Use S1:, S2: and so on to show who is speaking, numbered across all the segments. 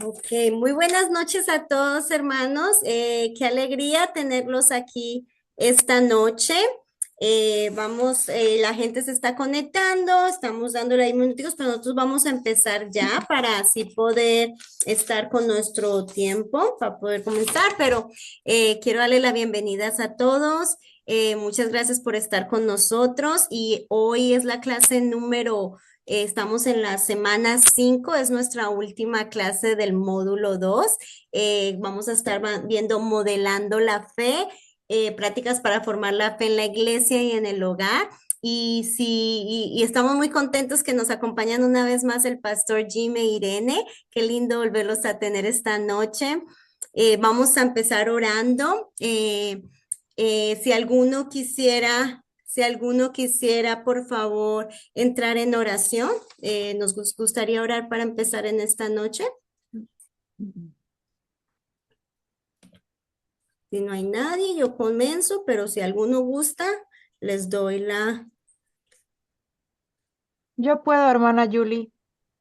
S1: Ok, muy buenas noches a todos, hermanos. Qué alegría tenerlos aquí esta noche. La gente se está conectando, estamos dándole ahí minuticos, pero nosotros vamos a empezar ya para así poder estar con nuestro tiempo, para poder comenzar. Pero quiero darle las bienvenidas a todos. Muchas gracias por estar con nosotros y hoy es la clase número estamos en la semana 5, es nuestra última clase del módulo 2. Vamos a estar viendo modelando la fe, prácticas para formar la fe en la iglesia y en el hogar. Y estamos muy contentos que nos acompañan una vez más el pastor Jim e Irene. Qué lindo volverlos a tener esta noche. Vamos a empezar orando. Si alguno quisiera, por favor, entrar en oración, nos gustaría orar para empezar en esta noche. Si no hay nadie, yo comienzo, pero si alguno gusta, les doy la
S2: Yo puedo, hermana Julie.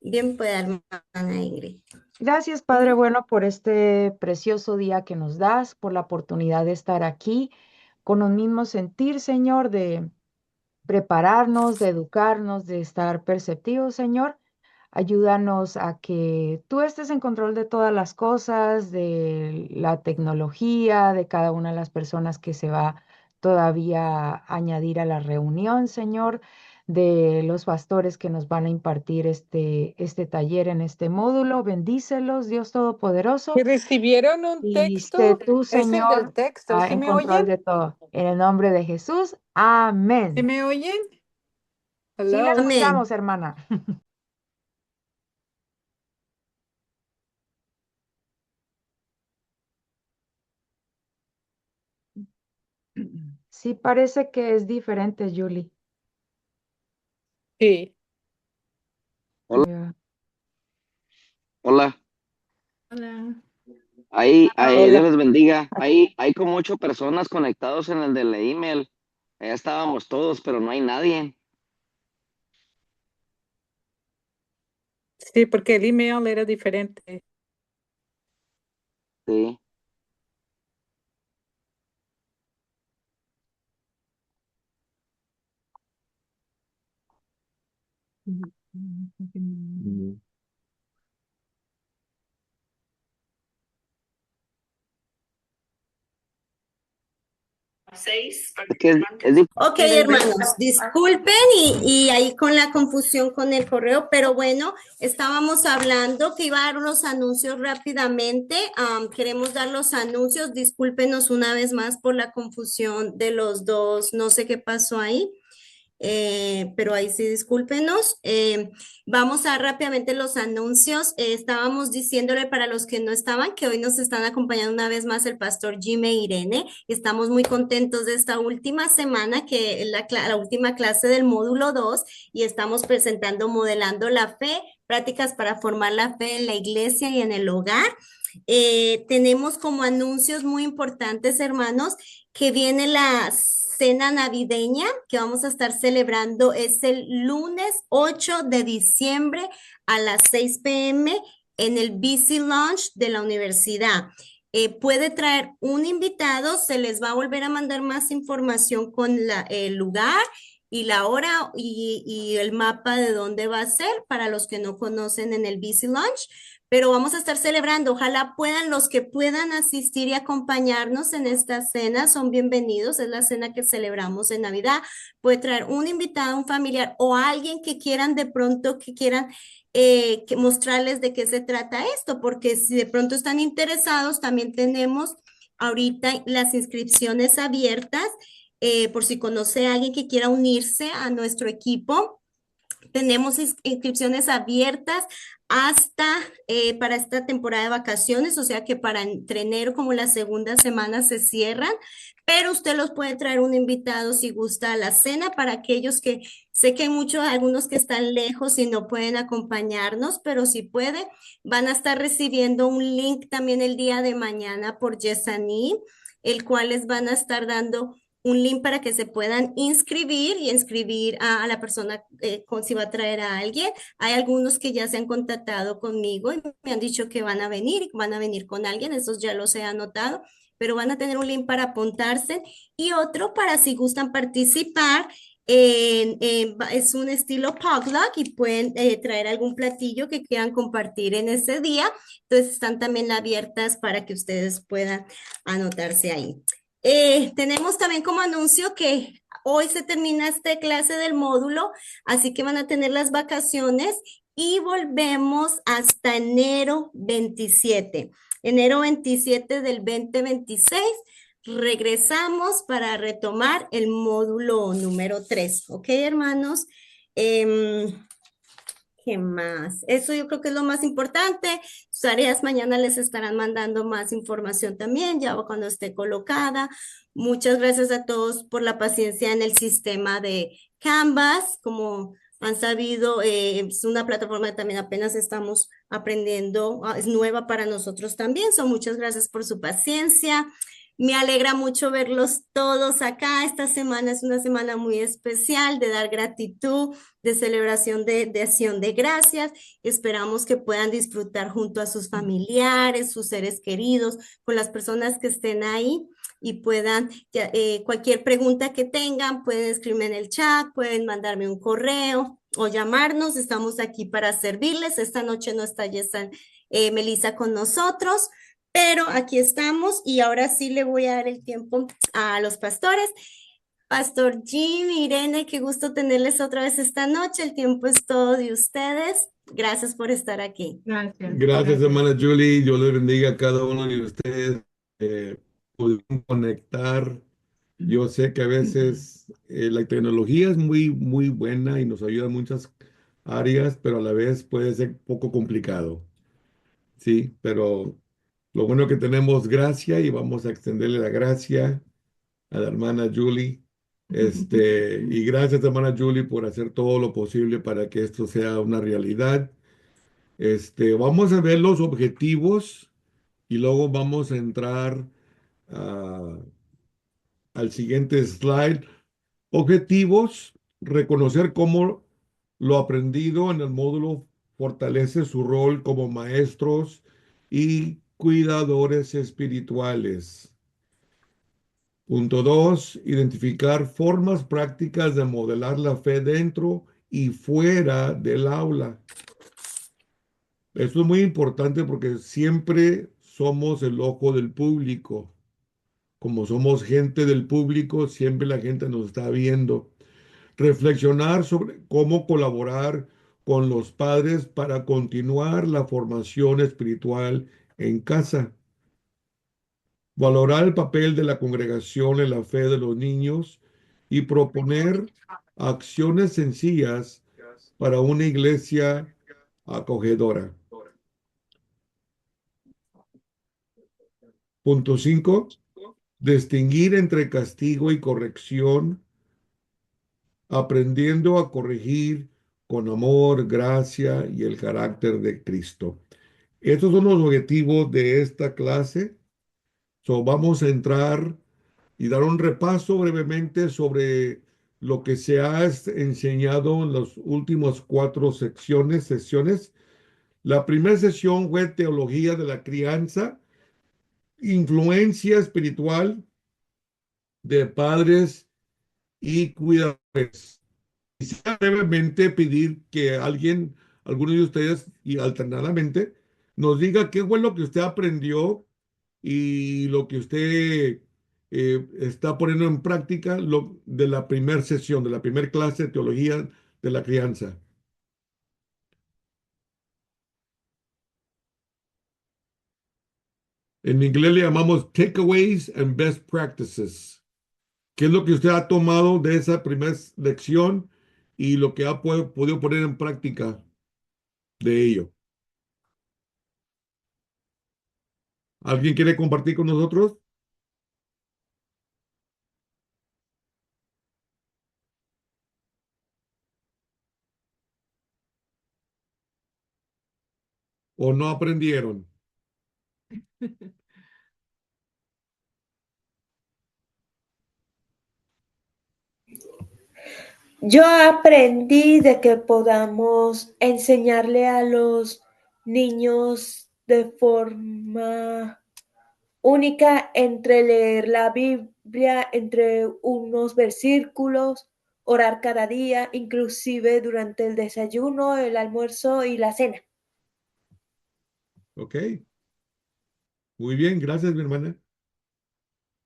S1: bien pueda, hermana Ingrid.
S2: Gracias, Padre bueno, por este precioso día que nos das, por la oportunidad de estar aquí con un mismo sentir, Señor, de prepararnos, de educarnos, de estar perceptivos, Señor. Ayúdanos a que tú estés en control de todas las cosas, de la tecnología, de cada una de las personas que se va todavía a añadir a la reunión, Señor, de los pastores que nos van a impartir este taller en este módulo. Bendícelos, Dios
S3: ¿Y
S2: Todopoderoso,
S3: recibieron un
S2: y sé
S3: texto?
S2: tú,
S3: Es el del
S2: Señor,
S3: texto. ¿Sí
S2: en
S3: me oyen?
S2: control de todo. En el nombre de Jesús,
S3: ¿Sí
S2: amén.
S3: me oyen?
S2: Sí, la
S3: Hello.
S1: Amén.
S2: escuchamos, hermana. Sí, parece que es diferente, Julie.
S3: Sí.
S4: Hola,
S2: Ya.
S4: hola.
S3: Hola.
S4: Dios
S3: Hola.
S4: les bendiga. Hay como 8 personas conectados en el del email. Allá estábamos todos, pero no hay nadie.
S3: Sí, porque el email era diferente.
S4: Sí.
S1: Ok, hermanos, disculpen y ahí con la confusión con el correo, pero bueno, estábamos hablando que iba a dar unos anuncios rápidamente. Queremos dar los anuncios. Discúlpenos una vez más por la confusión de los dos. No sé qué pasó ahí. Pero ahí sí discúlpenos. Vamos a rápidamente los anuncios. Estábamos diciéndole para los que no estaban que hoy nos están acompañando una vez más el pastor Jim e Irene. Estamos muy contentos de esta última semana, que es la última clase del módulo 2 y estamos presentando Modelando la Fe, prácticas para formar la fe en la iglesia y en el hogar. Tenemos como anuncios muy importantes, hermanos, que viene la cena navideña que vamos a estar celebrando. Es el lunes 8 de diciembre a las 6 p.m. en el BC Lounge de la universidad. Puede traer un invitado, se les va a volver a mandar más información con el lugar y la hora y el mapa de dónde va a ser para los que no conocen en el BC Lounge, pero vamos a estar celebrando. Ojalá puedan, los que puedan asistir y acompañarnos en esta cena, son bienvenidos. Es la cena que celebramos en Navidad. Puede traer un invitado, un familiar o alguien que quieran de pronto, que quieran que mostrarles de qué se trata esto, porque si de pronto están interesados, también tenemos ahorita las inscripciones abiertas, por si conoce a alguien que quiera unirse a nuestro equipo. Tenemos inscripciones abiertas hasta para esta temporada de vacaciones, o sea que para entre enero como la segunda semana se cierran, pero usted los puede traer un invitado si gusta a la cena para aquellos que sé que hay muchos, algunos que están lejos y no pueden acompañarnos, pero si puede, van a estar recibiendo un link también el día de mañana por Yesani, el cual les van a estar dando un link para que se puedan inscribir y inscribir a la persona si va a traer a alguien. Hay algunos que ya se han contactado conmigo y me han dicho que van a venir y van a venir con alguien, esos ya los he anotado, pero van a tener un link para apuntarse y otro para si gustan participar. Es un estilo potluck y pueden traer algún platillo que quieran compartir en ese día. Entonces están también abiertas para que ustedes puedan anotarse ahí. Tenemos también como anuncio que hoy se termina esta clase del módulo, así que van a tener las vacaciones y volvemos hasta enero 27. Enero 27 del 2026 regresamos para retomar el módulo número 3. ¿Ok, hermanos? Em, ¿Qué más? Eso yo creo que es lo más importante. Sus tareas mañana les estarán mandando más información también, ya cuando esté colocada. Muchas gracias a todos por la paciencia en el sistema de Canvas. Como han sabido, es una plataforma que también apenas estamos aprendiendo, es nueva para nosotros también. Muchas gracias por su paciencia. Me alegra mucho verlos todos acá. Esta semana es una semana muy especial de dar gratitud, de celebración de acción de gracias. Esperamos que puedan disfrutar junto a sus familiares, sus seres queridos, con las personas que estén ahí y puedan, cualquier pregunta que tengan, pueden escribirme en el chat, pueden mandarme un correo o llamarnos. Estamos aquí para servirles. Esta noche no está Melissa con nosotros, pero aquí estamos y ahora sí le voy a dar el tiempo a los pastores. Pastor Jim, Irene, qué gusto tenerles otra vez esta noche. El tiempo es todo de ustedes. Gracias por estar aquí.
S3: Gracias.
S5: Gracias, hermana Julie. Dios les bendiga a cada uno de ustedes. Pudieron conectar. Yo sé que a veces la tecnología es muy, muy buena y nos ayuda en muchas áreas, pero a la vez puede ser poco complicado. Sí, pero lo bueno que tenemos gracia y vamos a extenderle la gracia a la hermana Julie. Y gracias, hermana Julie, por hacer todo lo posible para que esto sea una realidad. Vamos a ver los objetivos y luego vamos a entrar ah, al siguiente slide. Objetivos, reconocer cómo lo aprendido en el módulo fortalece su rol como maestros y cuidadores espirituales. Punto 2, identificar formas prácticas de modelar la fe dentro y fuera del aula. Esto es muy importante porque siempre somos el ojo del público. Como somos gente del público, siempre la gente nos está viendo. Reflexionar sobre cómo colaborar con los padres para continuar la formación espiritual en casa. Valorar el papel de la congregación en la fe de los niños y proponer acciones sencillas para una iglesia acogedora. Punto 5. Distinguir entre castigo y corrección, aprendiendo a corregir con amor, gracia y el carácter de Cristo. Estos son los objetivos de esta clase. Vamos a entrar y dar un repaso brevemente sobre lo que se ha enseñado en las últimas 4 sesiones. La primera sesión fue teología de la crianza, influencia espiritual de padres y cuidadores. Quisiera brevemente pedir que alguno de ustedes, y alternadamente, nos diga qué fue lo que usted aprendió y lo que usted está poniendo en práctica de la primera sesión, de la primera clase de teología de la crianza. En inglés le llamamos takeaways and best practices. ¿Qué es lo que usted ha tomado de esa primera lección y lo que ha podido poner en práctica de ello? ¿Alguien quiere compartir con nosotros? ¿O no aprendieron?
S6: Yo aprendí de que podamos enseñarle a los niños de forma única entre leer la Biblia, entre unos versículos, orar cada día, inclusive durante el desayuno, el almuerzo y la cena.
S5: Ok, muy bien, gracias, mi hermana.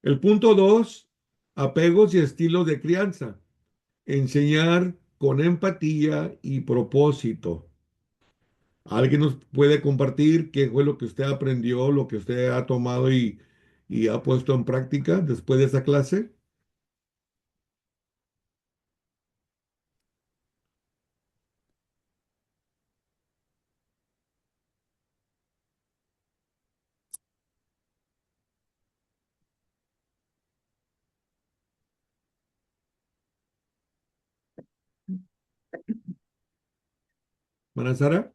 S5: El punto 2, apegos y estilos de crianza. Enseñar con empatía y propósito. ¿Alguien nos puede compartir qué fue lo que usted aprendió, lo que usted ha tomado y ha puesto en práctica después de esa clase? ¿Mana Sara?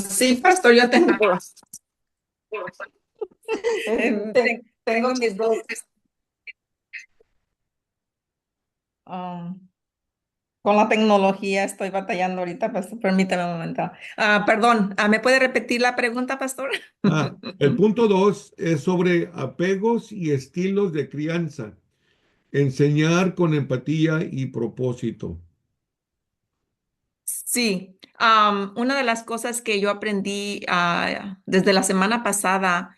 S7: Sí, pastor, yo tengo mis dos. um, con la tecnología estoy batallando ahorita, pastor. Permítame un momento. Perdón, ¿me puede repetir la pregunta, pastor?
S5: El punto 2 es sobre apegos y estilos de crianza. Enseñar con empatía y propósito.
S7: Sí, una de las cosas que yo aprendí desde la semana pasada,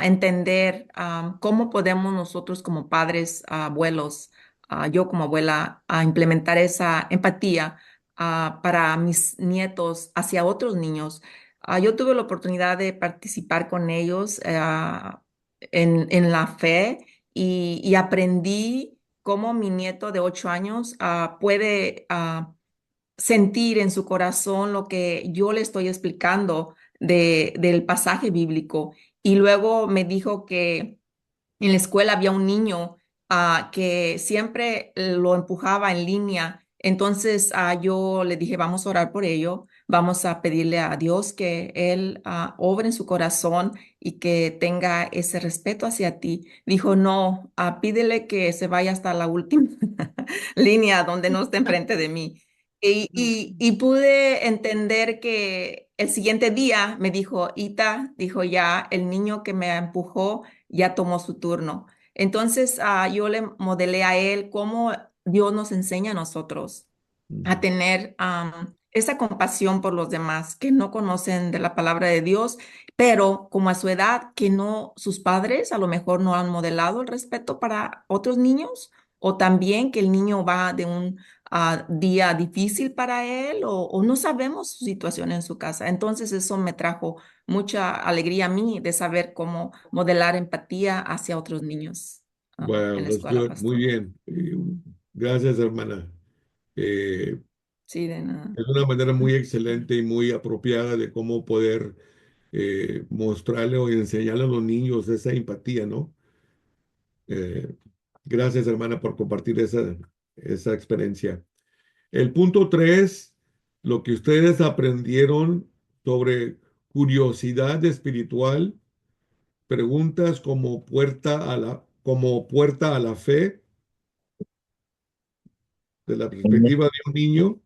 S7: entender cómo podemos nosotros como padres, abuelos, yo como abuela, implementar esa empatía para mis nietos hacia otros niños. Yo tuve la oportunidad de participar con ellos en la fe y aprendí cómo mi nieto de 8 años puede sentir en su corazón lo que yo le estoy explicando del pasaje bíblico. Y luego me dijo que en la escuela había un niño que siempre lo empujaba en línea. Entonces yo le dije, vamos a orar por ello, vamos a pedirle a Dios que Él obre en su corazón y que tenga ese respeto hacia ti. Dijo, no, pídele que se vaya hasta la última línea donde no esté enfrente de mí. Y pude entender que el siguiente día me dijo, Ita, dijo ya, el niño que me empujó ya tomó su turno. Entonces, yo le modelé a él cómo Dios nos enseña a nosotros a tener esa compasión por los demás que no conocen de la palabra de Dios, pero como a su edad, que no, sus padres a lo mejor no han modelado el respeto para otros niños, o también que el niño va de un día difícil para él, o no sabemos su situación en su casa. Entonces, eso me trajo mucha alegría a mí de saber cómo modelar empatía hacia otros niños en
S5: Well,
S7: la
S5: that's
S7: escuela,
S5: good. Muy
S7: pastor.
S5: bien. Gracias, hermana. Eh,
S7: Sí, de nada.
S5: es una manera muy excelente y muy apropiada de cómo poder mostrarle o enseñarle a los niños esa empatía, ¿no? Eh, gracias, hermana, por compartir esa experiencia. El punto 3, lo que ustedes aprendieron sobre curiosidad espiritual, preguntas como puerta a la fe, de la perspectiva de un niño.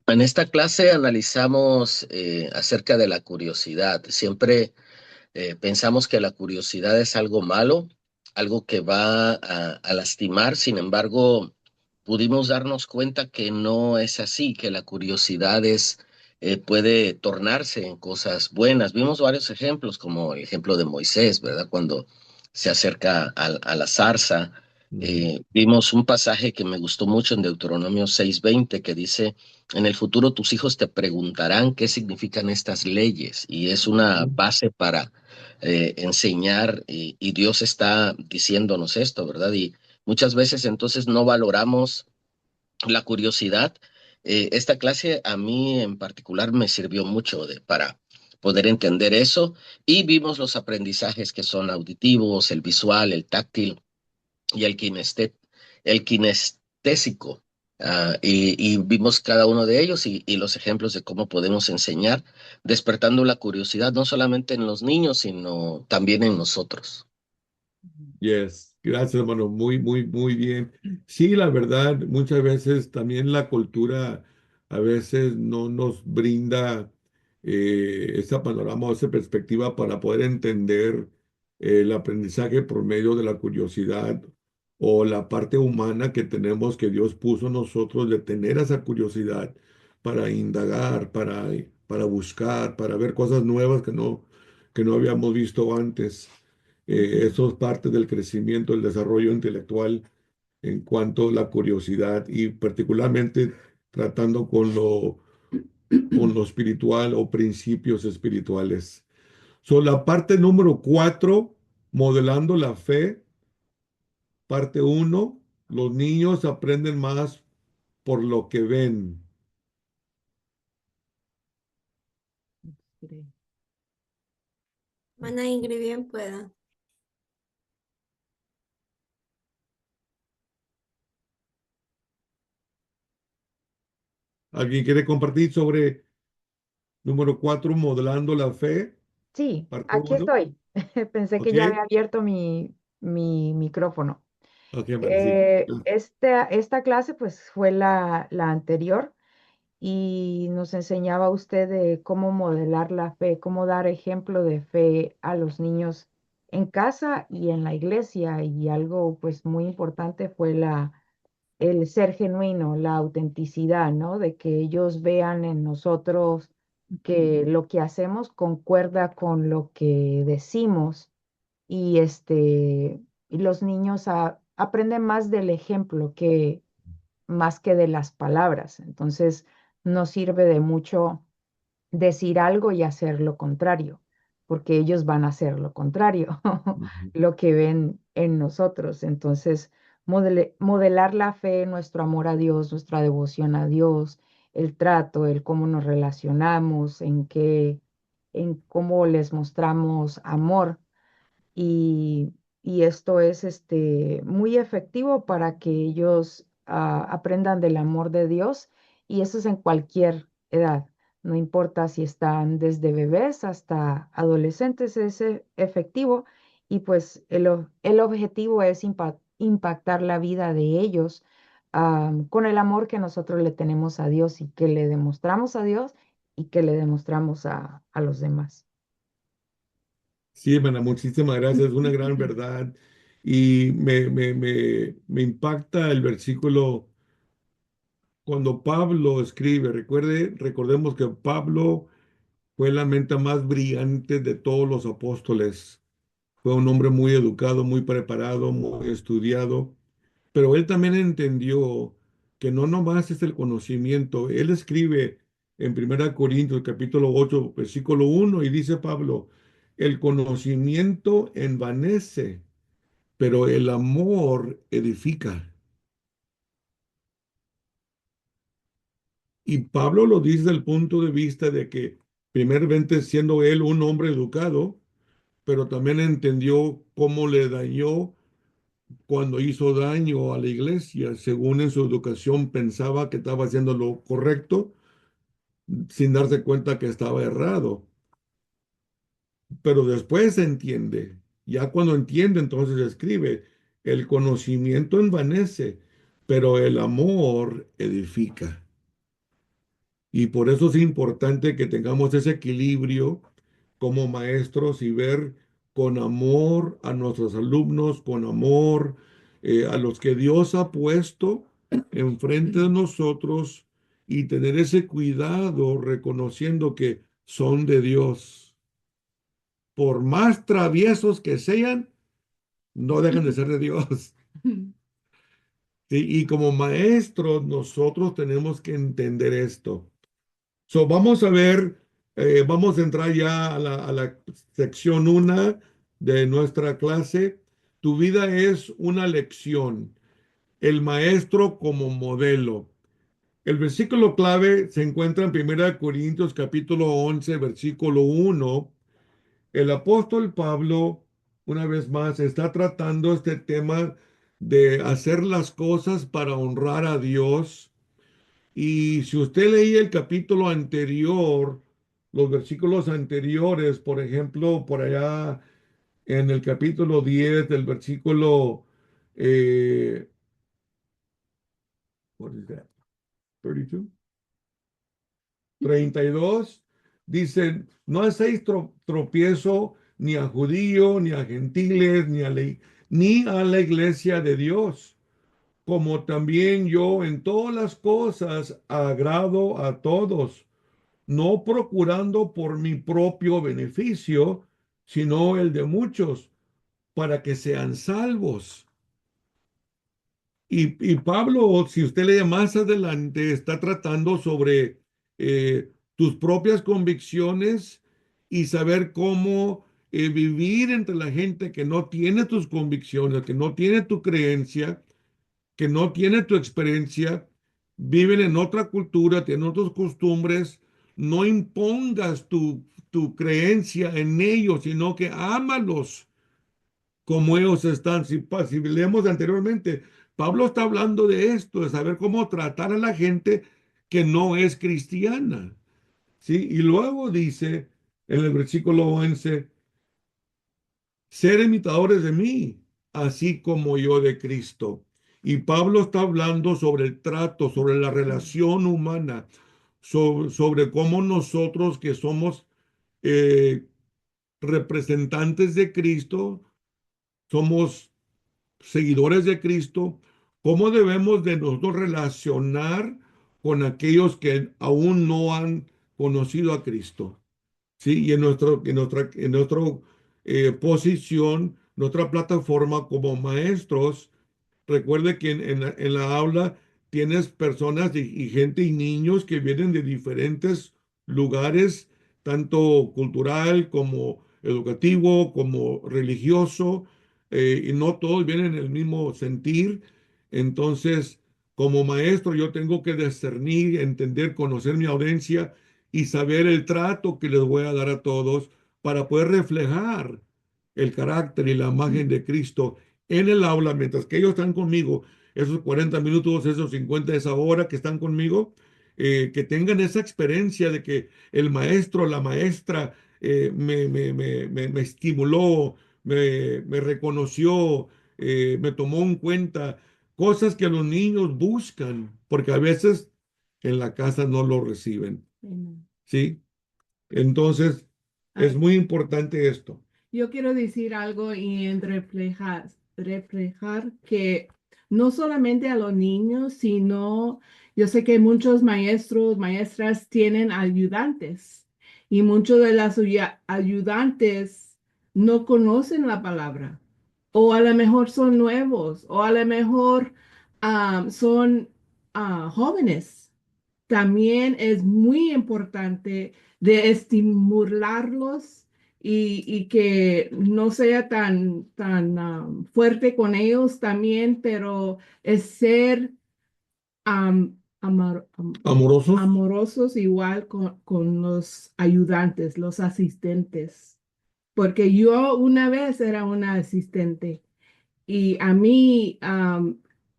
S8: En esta clase analizamos acerca de la curiosidad. Siempre pensamos que la curiosidad es algo malo, algo que va a lastimar. Sin embargo, pudimos darnos cuenta que no es así, que la curiosidad puede tornarse en cosas buenas. Vimos varios ejemplos, como el ejemplo de Moisés, ¿verdad? Cuando se acerca a la zarza. Vimos un pasaje que me gustó mucho en Deuteronomio 6:20 que dice, en el futuro tus hijos te preguntarán qué significan estas leyes, y es una base para enseñar, y Dios está diciéndonos esto, ¿verdad? Y muchas veces entonces no valoramos la curiosidad. Esta clase a mí en particular me sirvió mucho para poder entender eso, y vimos los aprendizajes que son auditivos, el visual, el táctil y el kinestésico. Y vimos cada uno de ellos y los ejemplos de cómo podemos enseñar, despertando la curiosidad no solamente en los niños, sino también en nosotros.
S5: Yes, gracias, hermano. Muy, muy, muy bien. Sí, la verdad, muchas veces también la cultura a veces no nos brinda ese panorama o esa perspectiva para poder entender el aprendizaje por medio de la curiosidad o la parte humana que tenemos que Dios puso en nosotros de tener esa curiosidad para indagar, para buscar, para ver cosas nuevas que no habíamos visto antes. Eso es parte del crecimiento, el desarrollo intelectual en cuanto a la curiosidad y particularmente tratando con lo espiritual o principios espirituales. La parte número 4, modelando la fe, parte uno, los niños aprenden más por lo que ven.
S1: Mana Ingrid, bien pueda.
S5: ¿Alguien quiere compartir sobre número 4, modelando la fe,
S2: Sí,
S5: parte
S2: aquí
S5: uno?
S2: estoy. Pensé que
S5: Ok,
S2: ya había abierto mi micrófono.
S5: ok, vale, sí.
S2: Esta clase pues fue la anterior y nos enseñaba usted de cómo modelar la fe, cómo dar ejemplo de fe a los niños en casa y en la iglesia. Y algo pues muy importante fue el ser genuino, la autenticidad, ¿no? De que ellos vean en nosotros que lo que hacemos concuerda con lo que decimos y y los niños aprenden más del ejemplo que más que de las palabras. Entonces, no sirve de mucho decir algo y hacer lo contrario, porque ellos van a hacer lo contrario,
S5: Ujú.
S2: lo que ven en nosotros. Entonces, modelar la fe, nuestro amor a Dios, nuestra devoción a Dios, el trato, el cómo nos relacionamos, en cómo les mostramos amor y, y esto es muy efectivo para que ellos aprendan del amor de Dios y eso es en cualquier edad, no importa si están desde bebés hasta adolescentes, es efectivo y pues el objetivo es impactar la vida de ellos con el amor que nosotros le tenemos a Dios y que le demostramos a Dios y que le demostramos a los demás.
S5: Sí, hermana, muchísimas gracias. Es una gran verdad. Y me impacta el versículo cuando Pablo escribe. Recordemos que Pablo fue la mente más brillante de todos los apóstoles. Fue un hombre muy educado, muy preparado, muy estudiado. Pero él también entendió que no nomás es el conocimiento. Él escribe en 1 Corintios capítulo 8 versículo 1 y dice Pablo, el conocimiento envanece, pero el amor edifica. Y Pablo lo dice desde el punto de vista de que, primeramente, siendo él un hombre educado, pero también entendió cómo le dañó cuando hizo daño a la iglesia, según en su educación pensaba que estaba haciendo lo correcto, sin darse cuenta que estaba errado. Pero después se entiende, ya cuando entiende, entonces escribe, el conocimiento envanece, pero el amor edifica. Y por eso es importante que tengamos ese equilibrio como maestros y ver con amor a nuestros alumnos, con amor a los que Dios ha puesto enfrente de nosotros y tener ese cuidado reconociendo que son de Dios. Por más traviesos que sean, no dejan de ser de Dios. Sí, y como maestros, nosotros tenemos que entender esto. Vamos a ver, vamos a entrar ya a la sección 1 de nuestra clase. Tu vida es una lección. El maestro como modelo. El versículo clave se encuentra en 1 Corintios capítulo 11, versículo 1. El apóstol Pablo, una vez más, está tratando este tema de hacer las cosas para honrar a Dios y si usted leía el capítulo anterior, los versículos anteriores, por ejemplo, por allá en el capítulo 10 del versículo, eh, what is that? 32? 32, dice, no hacéis tropiezo ni a judío, ni a gentiles, ni a la iglesia de Dios, como también yo en todas las cosas agrado a todos, no procurando por mi propio beneficio, sino el de muchos, para que sean salvos. Y Pablo, si usted lee más adelante, está tratando sobre tus propias convicciones y saber cómo vivir entre la gente que no tiene tus convicciones, que no tiene tu creencia, que no tiene tu experiencia, viven en otra cultura, tienen otras costumbres. No impongas tu creencia en ellos, sino que ámalos como ellos están. Si leemos anteriormente, Pablo está hablando de esto, de saber cómo tratar a la gente que no es cristiana. ¿Sí? Y luego dice en el versículo 11, ser imitadores de mí, así como yo de Cristo. Y Pablo está hablando sobre el trato, sobre la relación humana, sobre cómo nosotros que somos eh, representantes de Cristo, somos seguidores de Cristo, cómo debemos de nosotros relacionar con aquellos que aún no han conocido a Cristo. Sí, y en nuestra posición, nuestra plataforma como maestros, recuerde que en la aula tienes personas y gente y niños que vienen de diferentes lugares, tanto cultural como educativo, como religioso, y no todos vienen en el mismo sentir. Entonces, como maestro, yo tengo que discernir, entender, conocer mi audiencia y saber el trato que les voy a dar a todos para poder reflejar el carácter y la imagen de Cristo en el aula, mientras que ellos están conmigo, esos 40 minutos, esos 50, esa hora que están conmigo, que tengan esa experiencia de que el maestro, la maestra me estimuló, me reconoció, me tomó en cuenta, cosas que los niños buscan, porque a veces en la casa no lo reciben.
S3: Amen.
S5: ¿Sí? Entonces, es
S3: Ah,
S5: muy importante esto.
S3: Yo quiero decir algo y en reflejar que no solamente a los niños, sino yo sé que muchos maestros, maestras tienen ayudantes y muchos de las ayudantes no conocen la palabra o a lo mejor son nuevos o a lo mejor son jóvenes. También es muy importante de estimularlos y que no sea tan fuerte con ellos también, pero es ser
S5: Amorosos.
S3: amorosos igual con los ayudantes, los asistentes, porque yo una vez era una asistente y a mí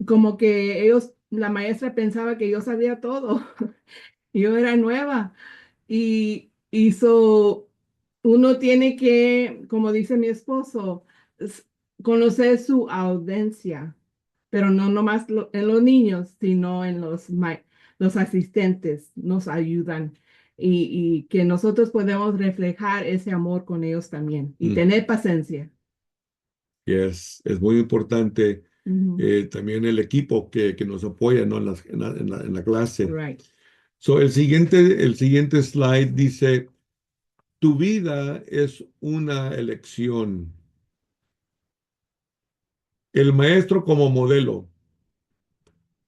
S3: como que la maestra pensaba que yo sabía todo. Yo era nueva y hizo, uno tiene que, como dice mi esposo, conocer su audiencia, pero no nomás en los niños, sino en los asistentes nos ayudan y que nosotros podemos reflejar ese amor con ellos también y tener paciencia.
S5: Es muy importante
S3: Ujú.
S5: también el equipo que nos apoya, ¿no? en la clase.
S3: Right.
S5: So, el siguiente slide dice, tu vida es una elección. El maestro como modelo.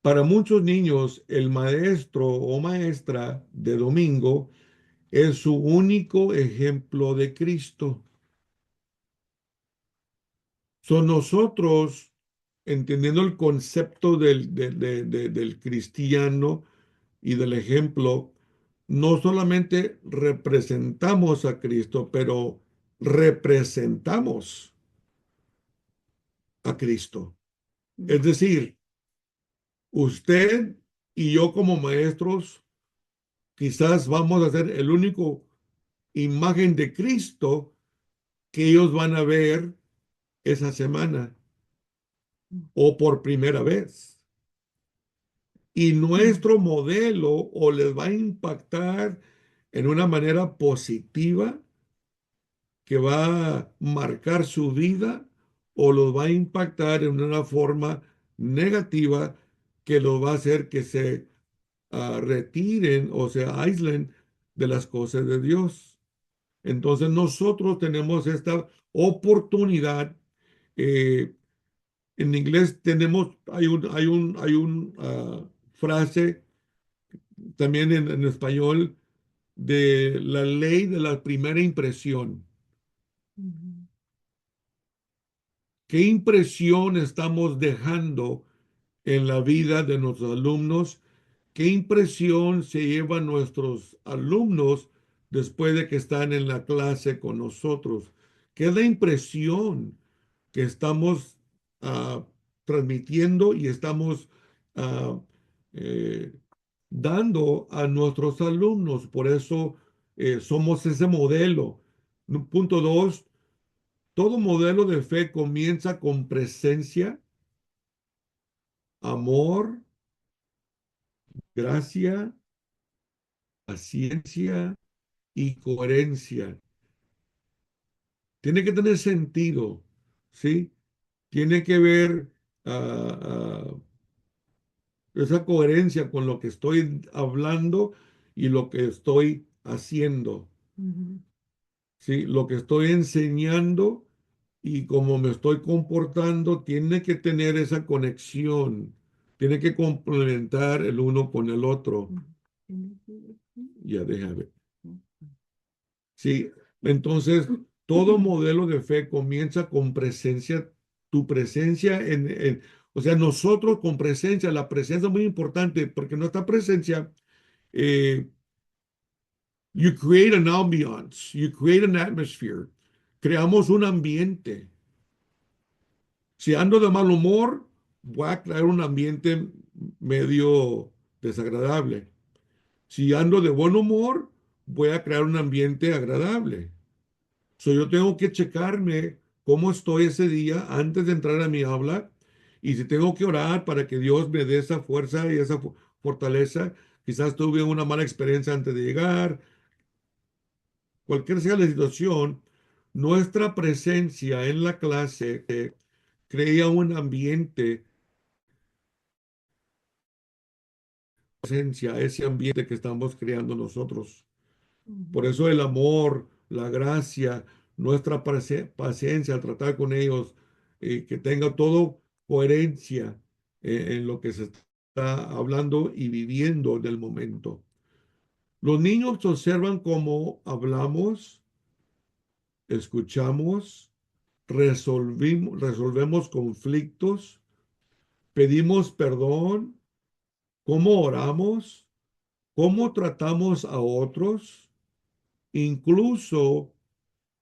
S5: Para muchos niños, el maestro o maestra de domingo es su único ejemplo de Cristo. Son nosotros, entendiendo el concepto del cristiano y del ejemplo, no solamente representamos a Cristo, pero representamos a Cristo. Es decir, usted y yo como maestros quizás vamos a ser el único imagen de Cristo que ellos van a ver esa semana o por primera vez. Y nuestro modelo o les va a impactar en una manera positiva que va a marcar su vida o los va a impactar en una forma negativa que los va a hacer que se retiren o se aíslen de las cosas de Dios. Entonces nosotros tenemos esta oportunidad. eh, en inglés hay un frase también en español de la ley de la primera impresión. ¿Qué impresión estamos dejando en la vida de nuestros alumnos? ¿Qué impresión se llevan nuestros alumnos después de que están en la clase con nosotros? ¿Qué es la impresión que estamos ah, transmitiendo y estamos ah, eh, dando a nuestros alumnos? Por eso somos ese modelo. Punto dos, todo modelo de fe comienza con presencia, amor, gracia, paciencia y coherencia. Tiene que tener sentido, ¿sí? Tiene que ver esa coherencia con lo que estoy hablando y lo que estoy haciendo, ¿sí? Lo que estoy enseñando y cómo me estoy comportando tiene que tener esa conexión, tiene que complementar el uno con el otro. Ya déjame. Sí, entonces todo modelo de fe comienza con presencia, tu presencia o sea, nosotros con presencia, la presencia es muy importante porque nuestra presencia, eh, you create an ambiance, you create an atmosphere, creamos un ambiente. Si ando de mal humor, voy a crear un ambiente medio desagradable. Si ando de buen humor, voy a crear un ambiente agradable. So, yo tengo que checarme cómo estoy ese día antes de entrar a mi aula y si tengo que orar para que Dios me dé esa fuerza y esa fortaleza. Quizás tuve una mala experiencia antes de llegar. Cualquier sea la situación, nuestra presencia en la clase crea un ambiente, presencia, ese ambiente que estamos creando nosotros. Por eso el amor, la gracia, nuestra paciencia al tratar con ellos, que tenga todo coherencia en lo que se está hablando y viviendo del momento. Los niños observan cómo hablamos, escuchamos, resolvemos conflictos, pedimos perdón, cómo oramos, cómo tratamos a otros, incluso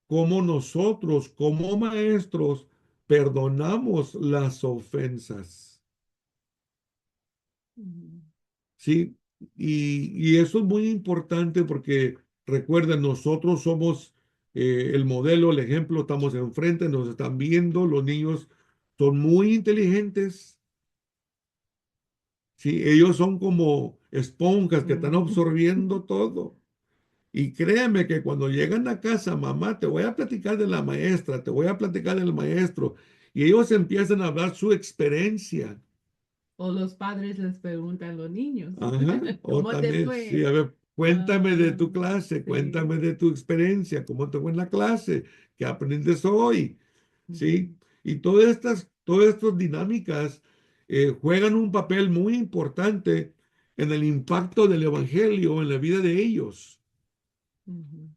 S5: cómo nosotros, como maestros, perdonamos las ofensas. ¿Sí? Y eso es muy importante porque recuerden, nosotros somos el modelo, el ejemplo, estamos enfrente, nos están viendo, los niños son muy inteligentes. ¿Sí? Ellos son como esponjas que están absorbiendo todo. Y créeme que cuando llegan a casa, mamá, te voy a platicar de la maestra, te voy a platicar del maestro. Y ellos empiezan a hablar su experiencia.
S3: O los padres les preguntan a los niños,
S5: Ajá. O
S3: ¿cómo te
S5: también,
S3: fue?
S5: sí, a ver, cuéntame de tu
S3: Ah,
S5: clase,
S3: sí.
S5: cuéntame de tu experiencia, cómo te fue en la clase, qué aprendes hoy, ¿sí? Y todas estas dinámicas juegan un papel muy importante en el impacto del evangelio en la vida de ellos.
S3: Ujú.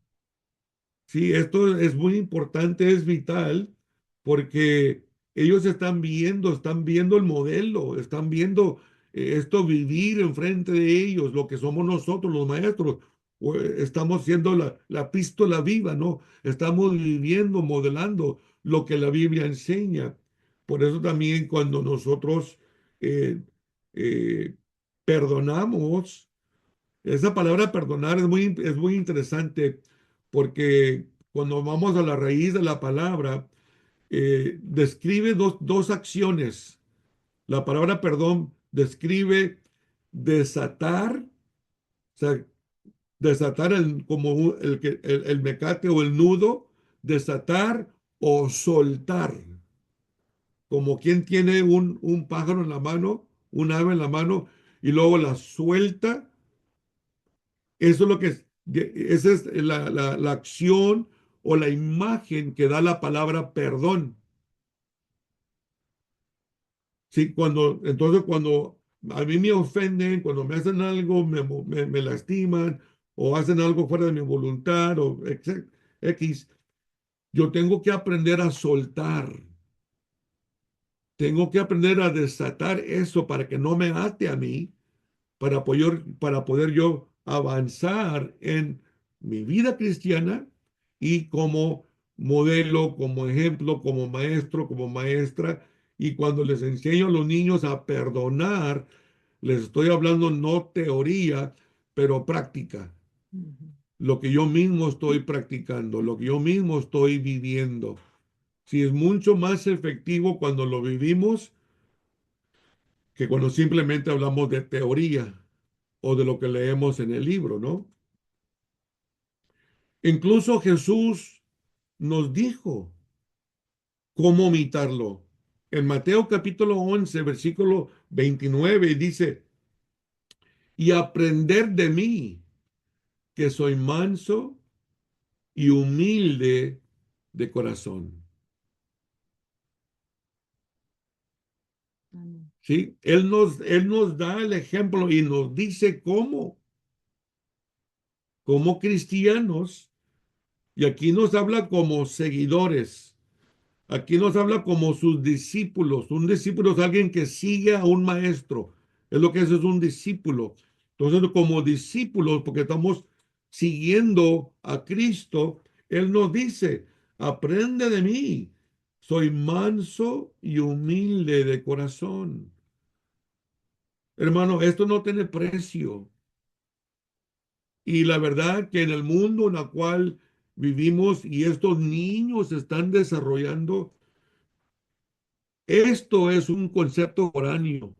S5: Sí, esto es muy importante, es vital, porque ellos están viendo el modelo, están viendo esto vivir enfrente de ellos, lo que somos nosotros los maestros. Estamos siendo la epístola viva, ¿no? Estamos viviendo, modelando lo que la Biblia enseña. Por eso también cuando nosotros eh, eh, perdonamos, esa palabra perdonar es muy interesante porque cuando vamos a la raíz de la palabra, describe dos acciones. La palabra perdón describe desatar, o sea, desatar como el mecate o el nudo, desatar o soltar, como quien tiene un pájaro en la mano, un ave en la mano, y luego la suelta. Eso es lo que esa es la acción o la imagen que da la palabra perdón. Sí, entonces cuando a mí me ofenden, cuando me hacen algo, me lastiman o hacen algo fuera de mi voluntad o X, yo tengo que aprender a soltar. Tengo que aprender a desatar eso para que no me ate a mí, para poder yo avanzar en mi vida cristiana y como modelo, como ejemplo, como maestro, como maestra. Y cuando les enseño a los niños a perdonar, les estoy hablando no teoría, pero práctica. Lo que yo mismo estoy practicando, lo que yo mismo estoy viviendo. Sí, es mucho más efectivo cuando lo vivimos que cuando simplemente hablamos de teoría o de lo que leemos en el libro, ¿no? Incluso Jesús nos dijo cómo imitarlo. En Mateo capítulo 11, versículo 29 dice, y aprender de mí, que soy manso y humilde de corazón. ¿Sí? Él nos da el ejemplo y nos dice cómo, como cristianos, y aquí nos habla como seguidores. Aquí nos habla como sus discípulos. Un discípulo es alguien que sigue a un maestro. Es lo que es un discípulo. Entonces, como discípulos, porque estamos siguiendo a Cristo, Él nos dice, aprende de mí. Soy manso y humilde de corazón. Hermano, esto no tiene precio. Y la verdad que en el mundo en el cual vivimos y estos niños se están desarrollando, esto es un concepto foráneo.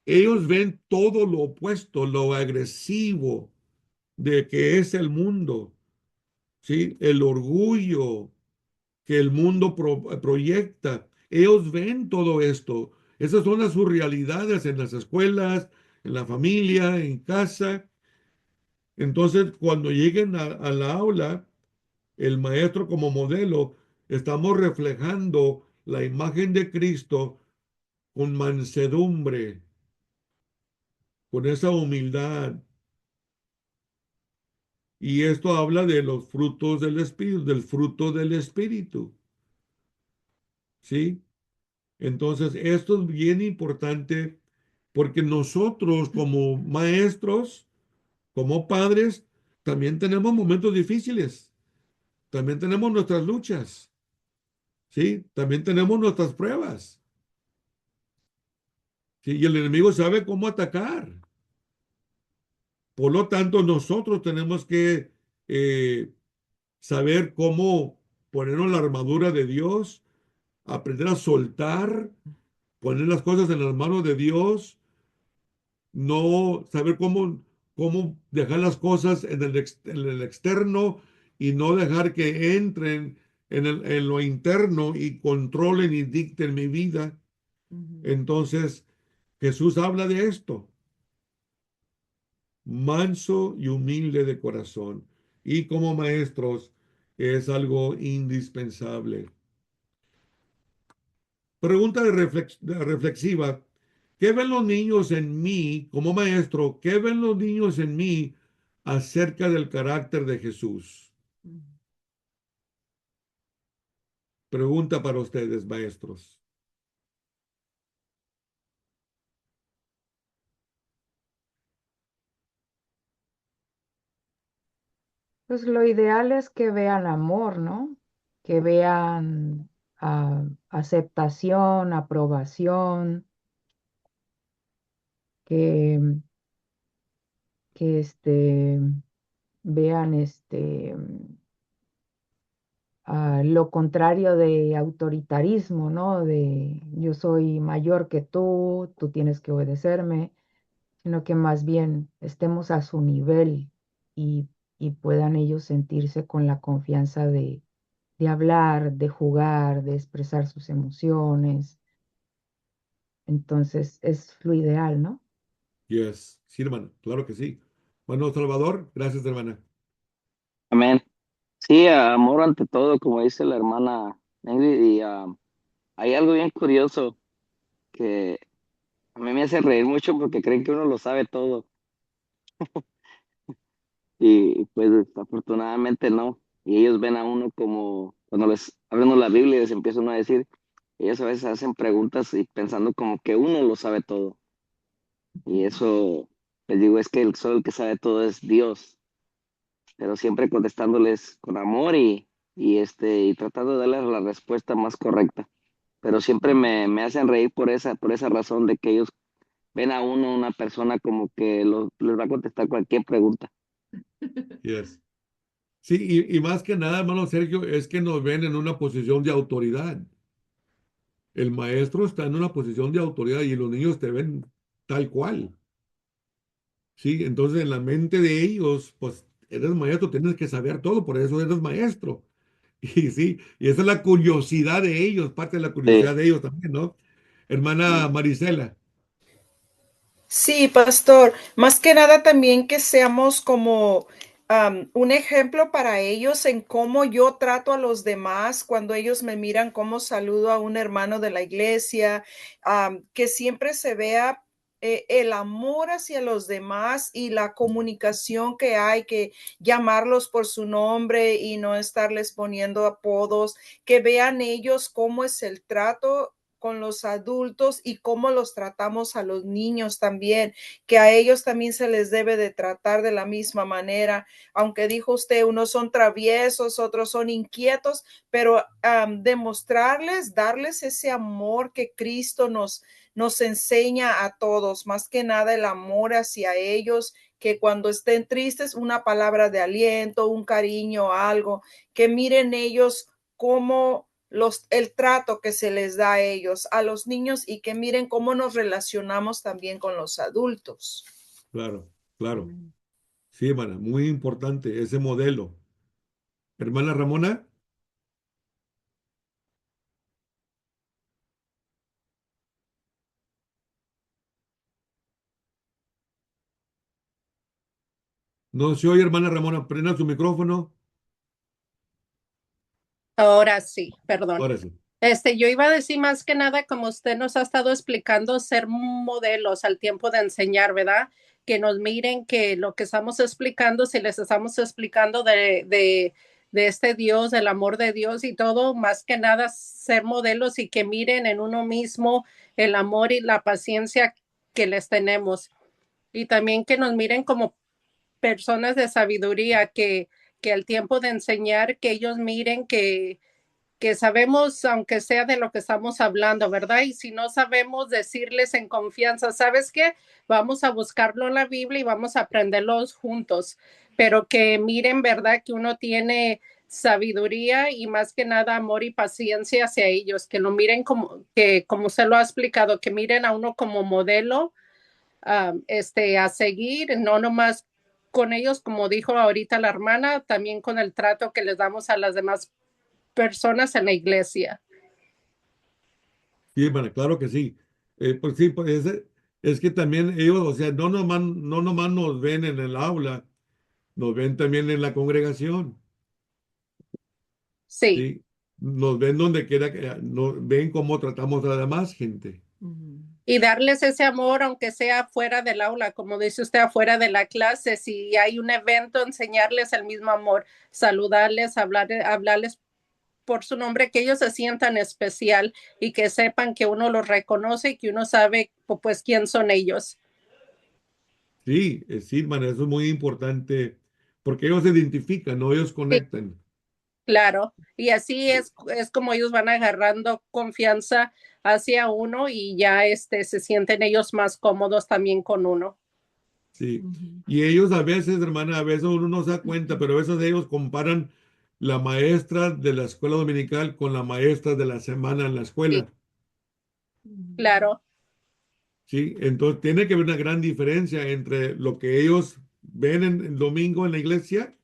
S5: Ellos ven todo lo opuesto, lo agresivo de que es el mundo, ¿sí? El orgullo que el mundo proyecta. Ellos ven todo esto. Esas son sus realidades en las escuelas, en la familia, en casa. Entonces, cuando lleguen a la aula, el maestro como modelo, estamos reflejando la imagen de Cristo con mansedumbre, con esa humildad. Y esto habla de los frutos del Espíritu, del fruto del Espíritu. ¿Sí? Entonces, esto es bien importante porque nosotros como maestros, como padres, también tenemos momentos difíciles. También tenemos nuestras luchas. ¿Sí? También tenemos nuestras pruebas. ¿Sí? Y el enemigo sabe cómo atacar. Por lo tanto, nosotros tenemos que saber cómo ponernos la armadura de Dios, aprender a soltar, poner las cosas en las manos de Dios, no saber cómo dejar las cosas en el externo y no dejar que entren en lo interno y controlen y dicten mi vida. Entonces, Jesús habla de esto, manso y humilde de corazón. Y como maestros es algo indispensable. Pregunta reflexiva. ¿Qué ven los niños en mí como maestro? ¿Qué ven los niños en mí acerca del carácter de Jesús? Pregunta para ustedes, maestros.
S2: Pues lo ideal es que vean amor, ¿no? Que vean aceptación, aprobación, que, que vean lo contrario de autoritarismo, ¿no? De yo soy mayor que tú tienes que obedecerme, sino que más bien estemos a su nivel y, y puedan ellos sentirse con la confianza de hablar, de jugar, de expresar sus emociones. Entonces es lo ideal, ¿no?
S5: Yes. Sí, hermana, claro que sí. Bueno, Salvador, gracias, hermana.
S4: Amén. Sí, amor ante todo, como dice la hermana Ingrid, y hay algo bien curioso que a mí me hace reír mucho porque creen que uno lo sabe todo y pues afortunadamente no. Y ellos ven a uno como cuando les abrimos la Biblia y les empieza uno a decir, ellos a veces hacen preguntas y pensando como que uno lo sabe todo. Y eso, les digo, es que solo el que sabe todo es Dios, pero siempre contestándoles con amor y tratando de darles la respuesta más correcta. Pero siempre me hacen reír por esa razón de que ellos ven a uno una persona como que les va a contestar cualquier pregunta.
S5: Yes. Sí, y más que nada, hermano Sergio, es que nos ven en una posición de autoridad. El maestro está en una posición de autoridad y los niños te ven tal cual. Sí, entonces en la mente de ellos, pues eres maestro, tienes que saber todo, por eso eres maestro. Y sí, y esa es la curiosidad de ellos, parte de la
S4: Sí,
S5: curiosidad de ellos también, ¿no? Hermana Marisela,
S9: Sí, pastor, más que nada también que seamos como un ejemplo para ellos en cómo yo trato a los demás cuando ellos me miran, cómo saludo a un hermano de la iglesia, que siempre se vea el amor hacia los demás y la comunicación que hay, que llamarlos por su nombre y no estarles poniendo apodos, que vean ellos cómo es el trato con los adultos y cómo los tratamos a los niños también, que a ellos también se les debe de tratar de la misma manera, aunque dijo usted, unos son traviesos, otros son inquietos, pero demostrarles, darles ese amor que Cristo nos enseña a todos, más que nada el amor hacia ellos, que cuando estén tristes, una palabra de aliento, un cariño, algo, que miren ellos cómo el trato que se les da a ellos, a los niños, y que miren cómo nos relacionamos también con los adultos.
S5: claro, claro. Sí, hermana, muy importante ese modelo. Hermana Ramona, no se oye, hermana Ramona, prenda su micrófono.
S10: Ahora sí, perdón.
S5: Ahora sí.
S10: Yo iba a decir más que nada, como usted nos ha estado explicando, ser modelos al tiempo de enseñar, ¿verdad? Que nos miren que lo que estamos explicando, si les estamos explicando de este Dios, del amor de Dios y todo, más que nada ser modelos y que miren en uno mismo el amor y la paciencia que les tenemos. Y también que nos miren como personas de sabiduría, que al tiempo de enseñar, que ellos miren que sabemos, aunque sea de lo que estamos hablando, ¿verdad? Y si no sabemos decirles en confianza, ¿sabes qué? Vamos a buscarlo en la Biblia y vamos a aprenderlos juntos, pero que miren, ¿verdad? Que uno tiene sabiduría y más que nada amor y paciencia hacia ellos, que lo miren como se lo ha explicado, que miren a uno como modelo, a seguir, no nomás con ellos, como dijo ahorita la hermana, también con el trato que les damos a las demás personas en la iglesia.
S5: Sí, hermana, claro que sí. Pues sí, pues es que también ellos, o sea, no nomás nos ven en el aula, nos ven también en la congregación,
S10: Sí,
S5: ¿sí? Nos ven donde quiera que, nos ven cómo tratamos a la demás gente.
S10: y darles ese amor, aunque sea fuera del aula, como dice usted, afuera de la clase, si hay un evento, enseñarles el mismo amor, saludarles, hablarles por su nombre, que ellos se sientan especial y que sepan que uno los reconoce y que uno sabe pues quién son ellos.
S5: Sí, sí, hermana, eso es muy importante, porque ellos se identifican, ¿no? Ellos
S10: Sí,
S5: conectan.
S10: claro, y así es como ellos van agarrando confianza hacia uno y ya se sienten ellos más cómodos también con uno.
S5: Sí.
S3: Ujú.
S5: Y ellos a veces, hermana, a veces uno no se da cuenta, pero a veces ellos comparan la maestra de la escuela dominical con la maestra de la semana en la
S10: Sí,
S5: escuela.
S10: claro.
S5: ¿Sí? Entonces tiene que haber una gran diferencia entre lo que ellos ven en el domingo en la iglesia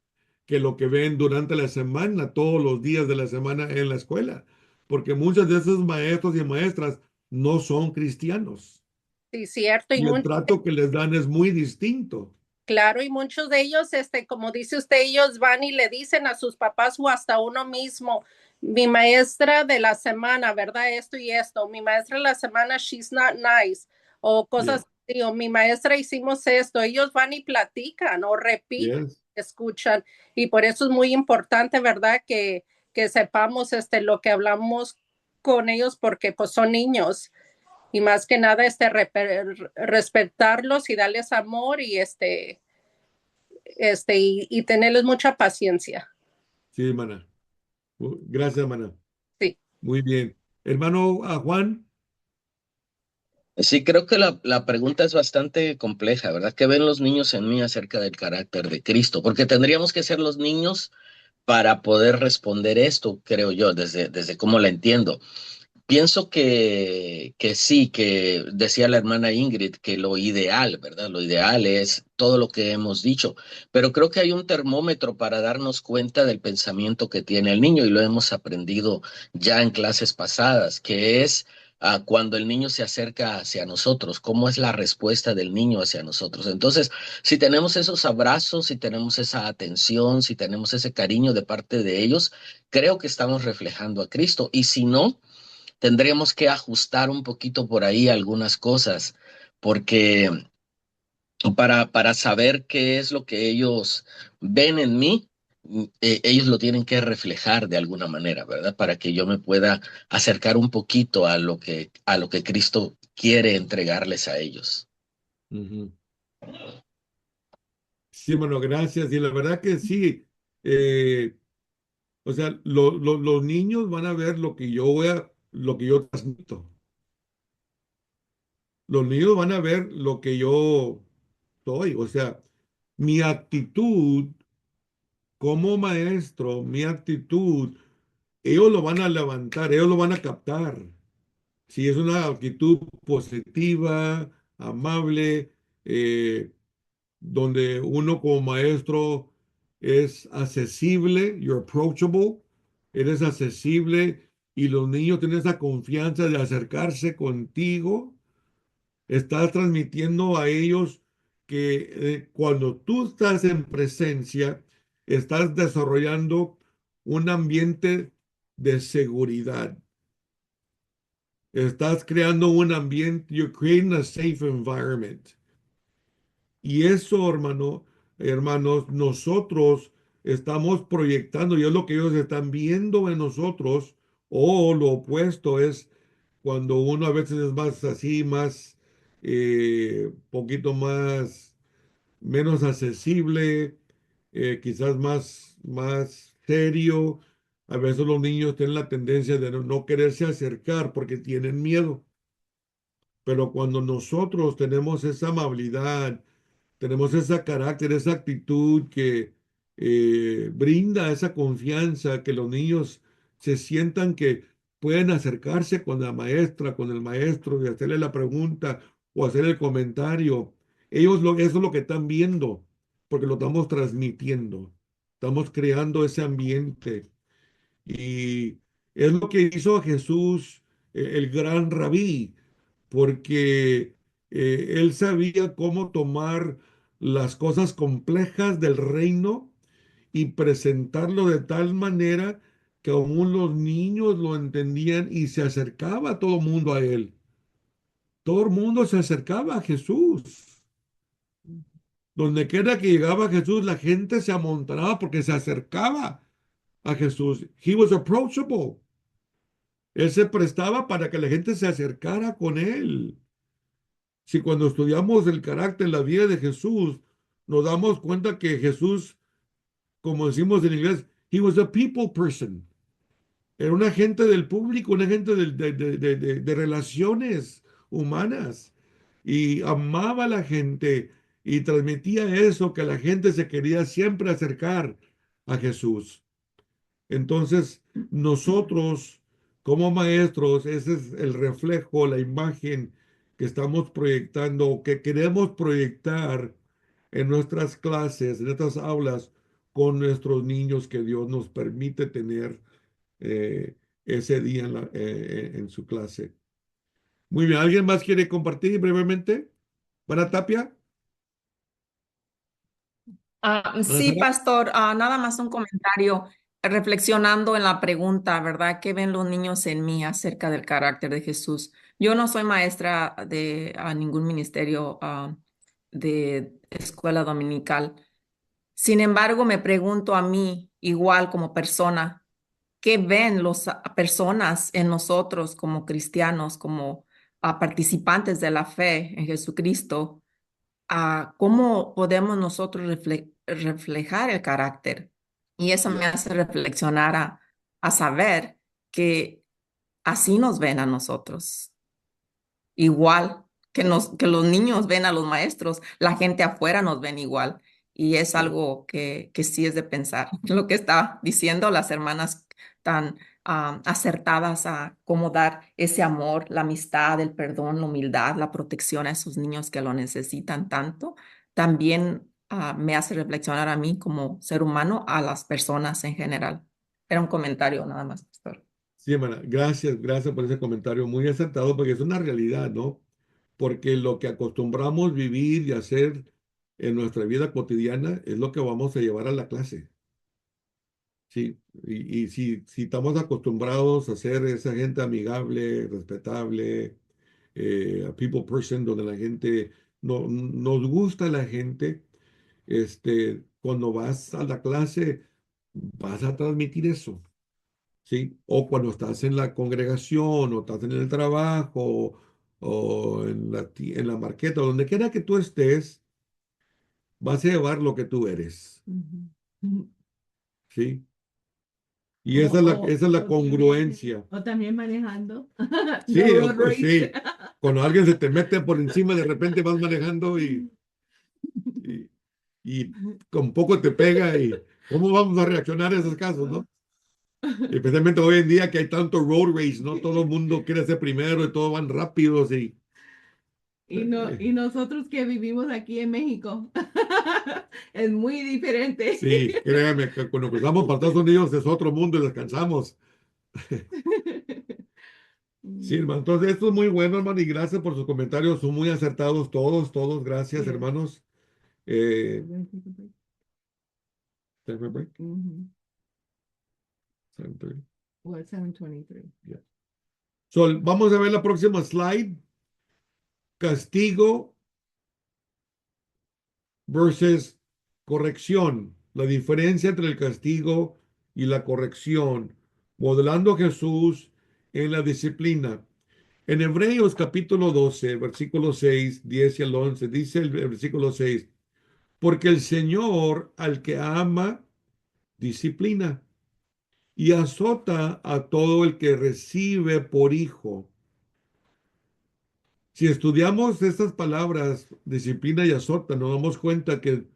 S5: que lo que ven durante la semana, todos los días de la semana en la escuela. Porque muchos de esos maestros y maestras no son cristianos.
S10: Sí, cierto. Y
S5: Y el
S10: muchos,
S5: trato que les dan es muy distinto.
S10: claro, y muchos de ellos, como dice usted, ellos van y le dicen a sus papás o hasta uno mismo, mi maestra de la semana, ¿verdad? Esto y esto. Mi maestra de la semana, she's not nice. O
S5: Yeah.
S10: cosas así. O mi maestra hicimos esto. Ellos van y platican o repiten,
S5: Yes.
S10: escuchan. Y por eso es muy importante, ¿verdad? Que sepamos lo que hablamos con ellos porque pues son niños. Y más que nada, respetarlos y darles amor y tenerles mucha paciencia.
S5: Sí, hermana. Gracias, hermana.
S10: Sí.
S5: Muy bien. Hermano Juan,
S8: Sí, creo que la pregunta es bastante compleja, ¿verdad? ¿Qué ven los niños en mí acerca del carácter de Cristo? Porque tendríamos que ser los niños para poder responder esto, creo yo, desde cómo la entiendo. Pienso que sí, que decía la hermana Ingrid, que lo ideal, ¿verdad? Lo ideal es todo lo que hemos dicho, pero creo que hay un termómetro para darnos cuenta del pensamiento que tiene el niño y lo hemos aprendido ya en clases pasadas, que es cuando el niño se acerca hacia nosotros, cómo es la respuesta del niño hacia nosotros. Entonces, si tenemos esos abrazos, si tenemos esa atención, si tenemos ese cariño de parte de ellos, creo que estamos reflejando a Cristo. Y si no, tendríamos que ajustar un poquito por ahí algunas cosas, porque para saber qué es lo que ellos ven en mí, ellos lo tienen que reflejar de alguna manera, ¿verdad? Para que yo me pueda acercar un poquito a lo que Cristo quiere entregarles a ellos.
S5: ujú. Sí, hermano, gracias. Y la verdad que sí. eh, o sea, los niños van a ver lo que yo transmito. Los niños van a ver lo que yo soy. O sea, mi actitud como maestro, mi actitud, ellos lo van a levantar, ellos lo van a captar. Si es una actitud positiva, amable, donde uno como maestro es accesible, you're approachable, eres accesible y los niños tienen esa confianza de acercarse contigo, estás transmitiendo a ellos que cuando tú estás en presencia, estás desarrollando un ambiente de seguridad. Estás creando un ambiente, you're creating a safe environment. Y eso, hermanos, nosotros estamos proyectando, y es lo que ellos están viendo en nosotros, o lo opuesto es cuando uno a veces es más así, más, poquito más, menos accesible, quizás más serio. A veces los niños tienen la tendencia de no quererse acercar porque tienen miedo. Pero cuando nosotros tenemos esa amabilidad, tenemos ese carácter, esa actitud que brinda esa confianza, que los niños se sientan que pueden acercarse con la maestra, con el maestro y hacerle la pregunta o hacer el comentario. Eso es lo que están viendo, porque lo estamos transmitiendo. Estamos creando ese ambiente. Y es lo que hizo Jesús, el gran rabí, porque él sabía cómo tomar las cosas complejas del reino y presentarlo de tal manera que aún los niños lo entendían y se acercaba todo el mundo a él. Todo el mundo se acercaba a Jesús. Donde quiera que llegaba Jesús, la gente se amontonaba porque se acercaba a Jesús. He was approachable. Él se prestaba para que la gente se acercara con él. Si cuando estudiamos el carácter, la vida de Jesús, nos damos cuenta que Jesús, como decimos en inglés, he was a people person. Era un agente del público, un agente de relaciones humanas. Y amaba a la gente y transmitía eso, que la gente se quería siempre acercar a Jesús. Entonces, nosotros como maestros, ese es el reflejo, la imagen que estamos proyectando, que queremos proyectar en nuestras clases, en nuestras aulas, con nuestros niños que Dios nos permite tener eh, ese día en su clase. Muy bien, ¿alguien más quiere compartir brevemente? ¿Buena Tapia? ¿Buena
S7: Sí,
S5: Sara?
S7: pastor, nada más un comentario reflexionando en la pregunta, ¿verdad? ¿Qué ven los niños en mí acerca del carácter de Jesús? Yo no soy maestra de ningún ministerio de escuela dominical. Sin embargo, me pregunto a mí, igual como persona, ¿qué ven las personas en nosotros como cristianos, como participantes de la fe en Jesucristo? ¿Cómo podemos nosotros reflejar el carácter? Y eso me
S5: Ya.
S7: hace reflexionar a saber que así nos ven a nosotros, igual que los niños ven a los maestros, la gente afuera nos ven igual. Y es
S5: Ya.
S7: algo que sí es de pensar. Lo que está diciendo las hermanas tan acertadas a cómo dar ese amor, la amistad, el perdón, la humildad, la protección a esos niños que lo necesitan tanto, también me hace reflexionar a mí como ser humano, a las personas en general. Era un comentario nada más, pastor.
S5: Sí, hermana, gracias, gracias por ese comentario muy acertado, porque es una realidad, ¿no? Porque lo que acostumbramos vivir y hacer en nuestra vida cotidiana es lo que vamos a llevar a la clase. Sí, y si estamos acostumbrados a ser esa gente amigable, respetable, a people person, donde la gente, no, nos gusta la gente, cuando vas a la clase, vas a transmitir eso. ¿Sí? O cuando estás en la congregación, o estás en el trabajo, o en la marqueta, donde quiera que tú estés, vas a llevar lo que tú eres,
S3: Ujú.
S5: ¿sí? Y
S3: O,
S5: esa es la
S3: también,
S5: congruencia.
S3: o también manejando.
S5: Sí,
S3: No road rage.
S5: sí. Cuando alguien se te mete por encima, de repente vas manejando y, y con poco te pega y ¿cómo vamos a reaccionar a esos casos, no? Especialmente hoy en día que hay tanto road rage, ¿no? Todo el mundo quiere ser primero y todos van rápidos
S3: Y nosotros que vivimos aquí en México, es muy diferente.
S5: sí, créeme, que cuando cruzamos para Estados Unidos es otro mundo y descansamos. Sí, hermano. Entonces, esto es muy bueno, hermano, y gracias por sus comentarios. Son muy acertados todos, todos. Gracias,
S3: Yeah.
S5: hermanos.
S3: We're
S5: Eh,
S3: gonna take a break.
S5: Take a break.
S3: Mhm.
S5: 7:30.
S3: Well, 7:23.
S5: Yeah. So, vamos a ver la próxima slide. Castigo versus corrección. La diferencia entre el castigo y la corrección. Modelando a Jesús en la disciplina. En Hebreos capítulo 12, versículo 6, 10 y el 11, dice el versículo 6, porque el Señor al que ama, disciplina y azota a todo el que recibe por hijo. Si estudiamos estas palabras, disciplina y azota, nos damos cuenta que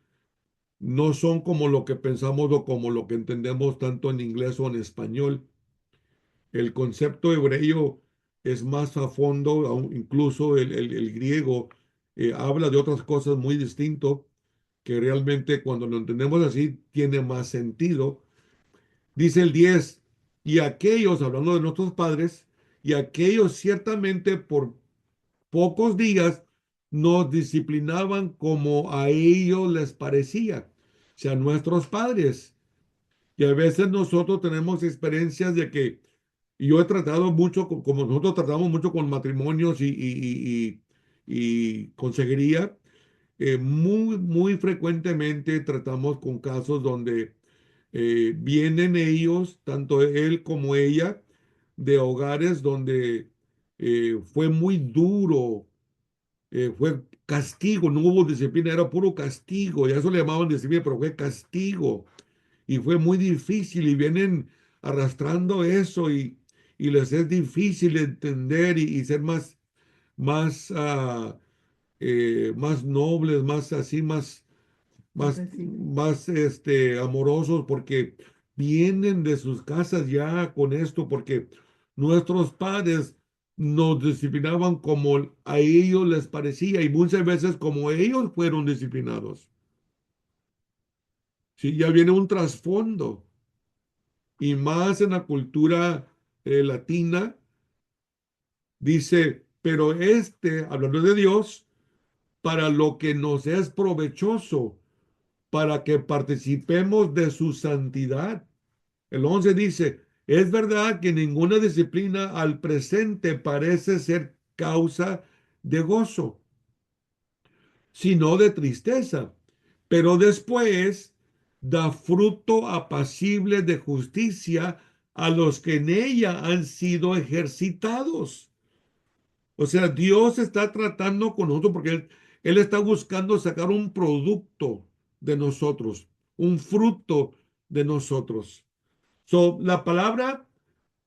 S5: no son como lo que pensamos o como lo que entendemos tanto en inglés o en español. El concepto hebreo es más a fondo, incluso el griego habla de otras cosas muy distinto, que realmente cuando lo entendemos así tiene más sentido. Dice el 10 y aquellos, hablando de nuestros padres, y aquellos ciertamente por pocos días nos disciplinaban como a ellos les parecía, o sea, nuestros padres. Y a veces nosotros tenemos experiencias de que y yo he tratado mucho, como nosotros tratamos mucho con matrimonios y consejería, muy frecuentemente tratamos con casos donde vienen ellos, tanto él como ella, de hogares donde fue muy duro, fue castigo, no hubo disciplina, era puro castigo, y a eso le llamaban disciplina, pero fue castigo y fue muy difícil y vienen arrastrando eso y les es difícil entender y ser más más nobles, más así, más,
S3: Bendecidos.
S5: más amorosos, porque vienen de sus casas ya con esto, porque nuestros padres nos disciplinaban como a ellos les parecía y muchas veces como ellos fueron disciplinados. Sí, ya viene un trasfondo y más en la cultura latina, dice, pero hablando de Dios, para lo que nos es provechoso, para que participemos de su santidad. El 11 dice, es verdad que ninguna disciplina al presente parece ser causa de gozo, sino de tristeza, pero después da fruto apacible de justicia a los que en ella han sido ejercitados. O sea, Dios está tratando con nosotros porque Él está buscando sacar un producto de nosotros, un fruto de nosotros. La palabra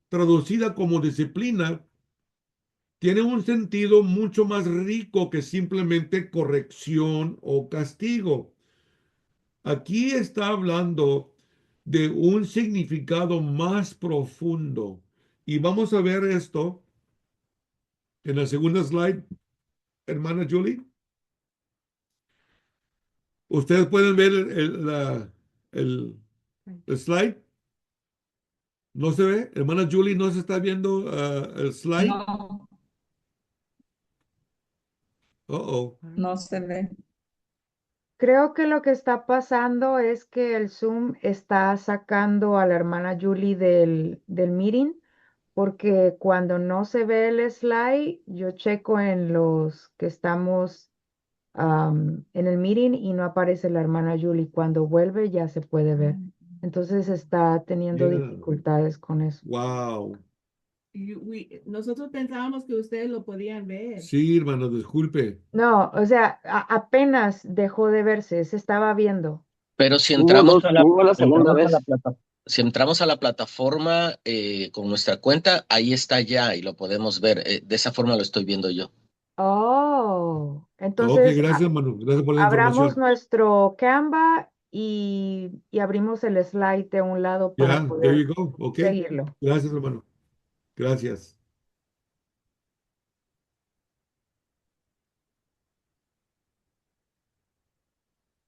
S5: traducida como disciplina tiene un sentido mucho más rico que simplemente corrección o castigo. Aquí está hablando de un significado más profundo. Y vamos a ver esto en la segunda slide, hermana Julie. Ustedes pueden ver el- el slide. ¿No se ve? Hermana Julie, ¿no se está viendo el slide?
S7: No,
S5: Oh.
S7: no se ve.
S2: Creo que lo que está pasando es que el Zoom está sacando a la hermana Julie del meeting, porque cuando no se ve el slide, yo checo en los que estamos en el meeting y no aparece la hermana Julie. Cuando vuelve ya se puede ver. Entonces está teniendo
S5: Yeah.
S2: dificultades con eso.
S5: Wow.
S3: Nosotros pensábamos que ustedes lo podían ver.
S5: Sí, hermano, disculpe.
S2: No, o sea, apenas dejó de verse, se estaba viendo.
S8: Pero si
S4: Hubo
S8: entramos a
S4: hubo la segunda vez.
S8: si entramos a la plataforma con nuestra cuenta, ahí está ya y lo podemos ver. De esa forma lo estoy viendo yo.
S2: Oh,
S5: Ok,
S2: entonces
S5: gracias, hermano. Gracias por la
S2: abramos
S5: información.
S2: nuestro Canva y abrimos el slide de un lado para
S5: Ya, there
S2: poder
S5: you go. Ok.
S2: seguirlo.
S5: Gracias, hermano. Gracias.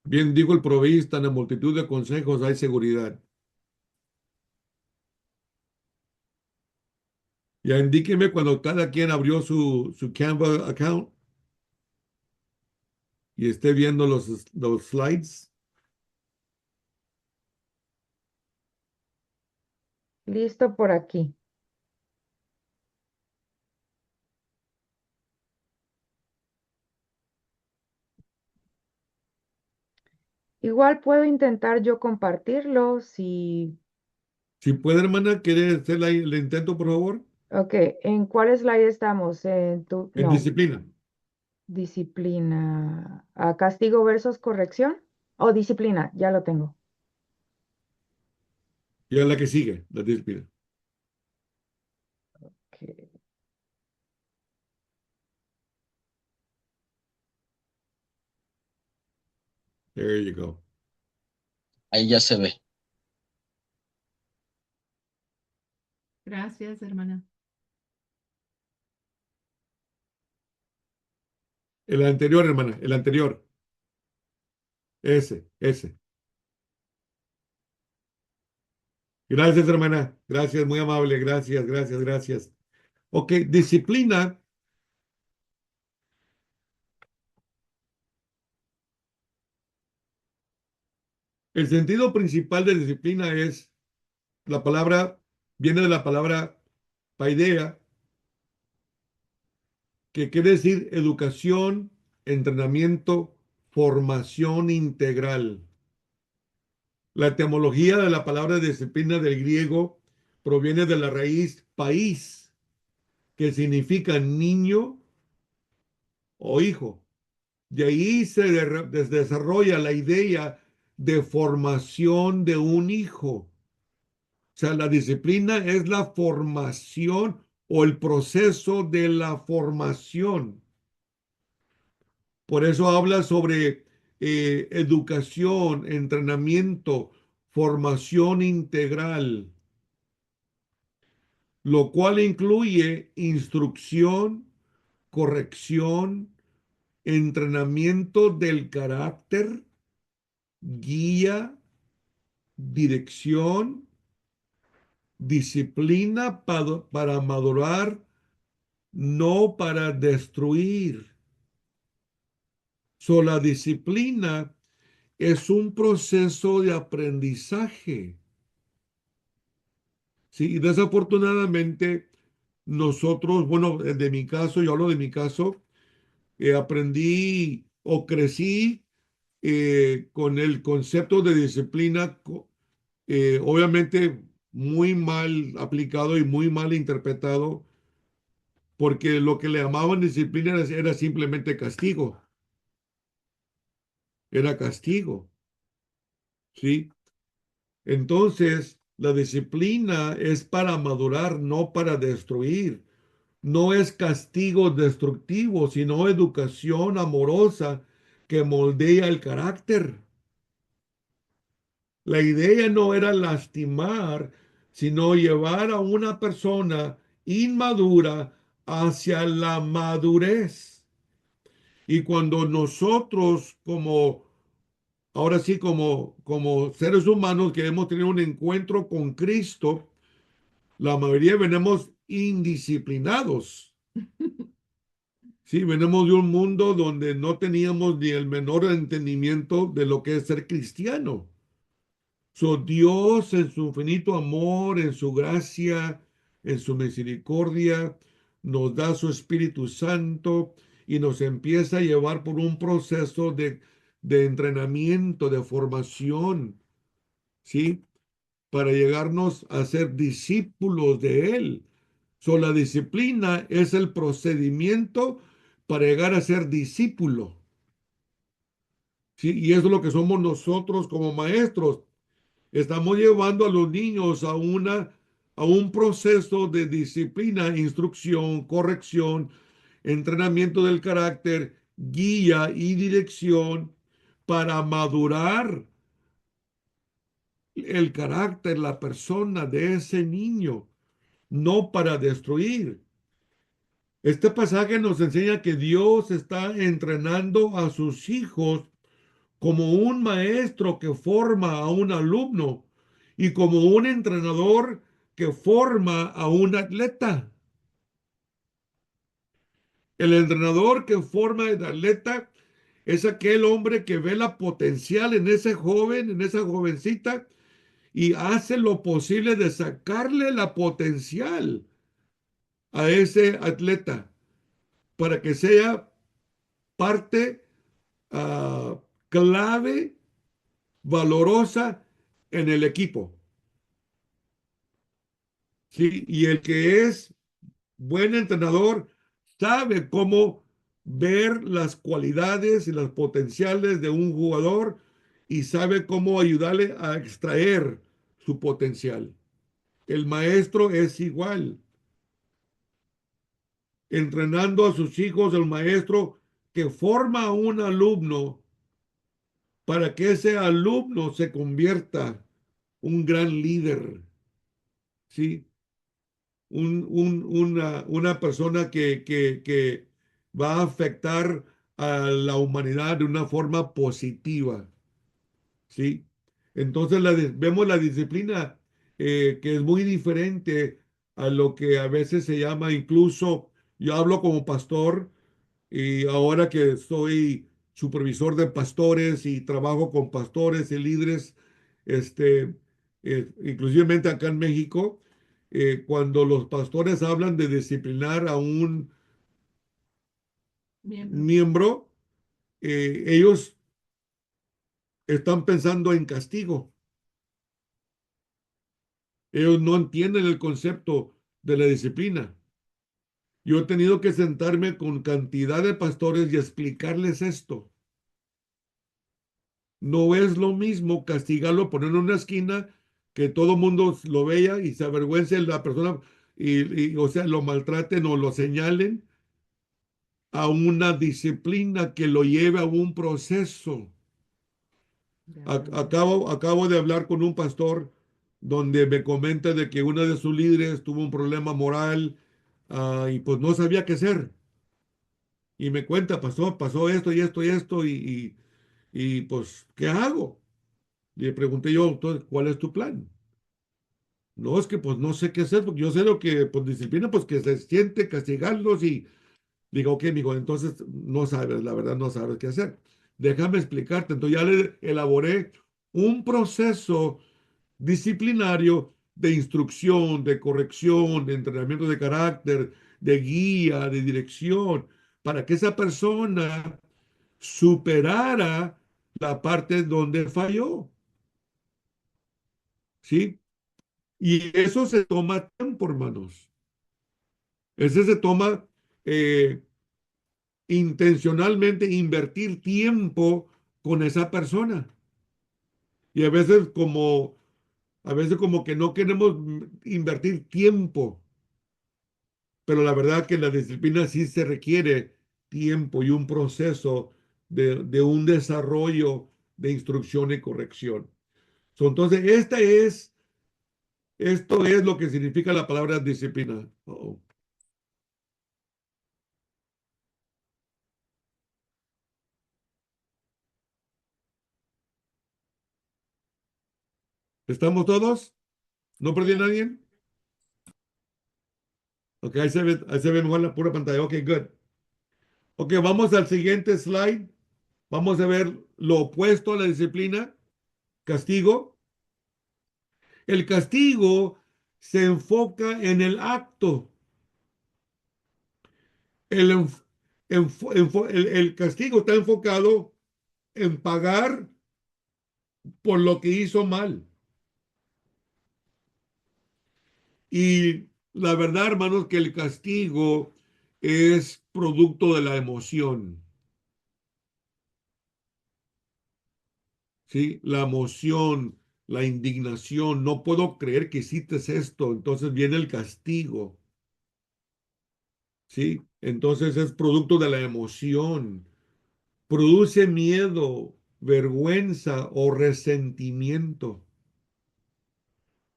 S5: Bien dijo el proveísta, en la multitud de consejos hay seguridad. Ya indíqueme cuando cada quien abrió su Canva account y esté viendo los slides.
S2: Listo por aquí. Igual puedo intentar yo compartirlo si...
S5: Si puede, hermana, ¿quiere hacer el intento, por favor?
S2: Ok, ¿en cuál slide estamos?
S5: En
S2: No,
S5: disciplina.
S2: disciplina. Castigo versus corrección. Oh, disciplina, ya lo tengo.
S5: Ya la que sigue, la disciplina.
S2: Ok.
S5: There you go.
S8: Ahí ya se ve.
S3: Gracias, hermana.
S5: El anterior, hermana, el anterior. Ese. Gracias, hermana. Gracias, muy amable. Gracias. Ok, disciplina. El sentido principal de disciplina es la palabra, viene de la palabra paideia, que quiere decir educación, entrenamiento, formación integral. La etimología de la palabra disciplina del griego proviene de la raíz país, que significa niño o hijo. De ahí desarrolla la idea de formación de un hijo. O sea, la disciplina es la formación o el proceso de la formación. Por eso habla sobre educación, entrenamiento, formación integral, lo cual incluye instrucción, corrección, entrenamiento del carácter, guía, dirección, disciplina para madurar, no para destruir. La disciplina es un proceso de aprendizaje. Sí, y desafortunadamente nosotros, bueno, de mi caso, yo hablo de mi caso, aprendí o crecí con el concepto de disciplina, obviamente muy mal aplicado y muy mal interpretado, porque lo que le llamaban disciplina era simplemente castigo, era castigo, ¿sí? Entonces, la disciplina es para madurar, no para destruir. No es castigo destructivo, sino educación amorosa que moldea el carácter. La idea no era lastimar, sino llevar a una persona inmadura hacia la madurez. Y cuando nosotros ahora sí, como seres humanos que hemos tenido un encuentro con Cristo, la mayoría venimos indisciplinados. Sí, venimos de un mundo donde no teníamos ni el menor entendimiento de lo que es ser cristiano. Dios en su infinito amor, en su gracia, en su misericordia, nos da su Espíritu Santo y nos empieza a llevar por un proceso de entrenamiento, de formación, ¿sí? Para llegarnos a ser discípulos de Él. La disciplina es el procedimiento para llegar a ser discípulo. ¿Sí? Y eso es lo que somos nosotros como maestros. Estamos llevando a los niños a un proceso de disciplina, instrucción, corrección, entrenamiento del carácter, guía y dirección para madurar el carácter, la persona de ese niño, no para destruir. Este pasaje nos enseña que Dios está entrenando a sus hijos como un maestro que forma a un alumno y como un entrenador que forma a un atleta. El entrenador que forma al atleta es aquel hombre que ve la potencial en ese joven, en esa jovencita, y hace lo posible de sacarle la potencial a ese atleta para que sea parte clave, valorosa en el equipo. ¿Sí? Y el que es buen entrenador sabe cómo ver las cualidades y las potenciales de un jugador y sabe cómo ayudarle a extraer su potencial. El maestro es igual, entrenando a sus hijos, el maestro que forma a un alumno para que ese alumno se convierta un gran líder, ¿sí? Una persona que va a afectar a la humanidad de una forma positiva, ¿sí? Entonces vemos la disciplina que es muy diferente a lo que a veces se llama, incluso yo hablo como pastor y ahora que soy supervisor de pastores y trabajo con pastores y líderes, este, inclusivamente acá en México, cuando los pastores hablan de disciplinar a un miembro, ellos están pensando en castigo. Ellos no entienden el concepto de la disciplina. Yo he tenido que sentarme con cantidad de pastores y explicarles esto. No es lo mismo castigarlo, ponerlo en una esquina, que todo el mundo lo vea y se avergüence la persona o sea, lo maltraten o lo señalen, a una disciplina que lo lleve a un proceso. Acabo de hablar con un pastor donde me comenta de que una de sus líderes tuvo un problema moral, y pues no sabía qué hacer. Y me cuenta, pasó esto y esto y esto y pues, ¿qué hago? Y le pregunté yo, entonces, ¿cuál es tu plan? No, es que pues no sé qué hacer, porque yo sé lo que, pues disciplina, pues que se siente castigarlos y digo, ok, mijo, entonces no sabes, la verdad no sabes qué hacer. Déjame explicarte. Entonces ya le elaboré un proceso disciplinario de instrucción, de corrección, de entrenamiento de carácter, de guía, de dirección, para que esa persona superara la parte donde falló. ¿Sí? Y eso se toma tiempo, hermanos. Ese se toma eh, intencionalmente invertir tiempo con esa persona. Y a veces como que no queremos invertir tiempo, pero la verdad que la disciplina sí se requiere tiempo y un proceso de un desarrollo de instrucción y corrección. Entonces, esto es lo que significa la palabra disciplina. ¿Estamos todos? ¿No perdí a nadie? Ok, ahí se ve mejor la pura pantalla. Ok, good. Ok, vamos al siguiente slide. Vamos a ver lo opuesto a la disciplina, castigo. El castigo se enfoca en el acto. El, el castigo está enfocado en pagar por lo que hizo mal. Y la verdad, hermanos, que el castigo es producto de la emoción. ¿Sí? La emoción, la indignación. No puedo creer que hiciste esto. Entonces viene el castigo. ¿Sí? Entonces es producto de la emoción. Produce miedo, vergüenza o resentimiento.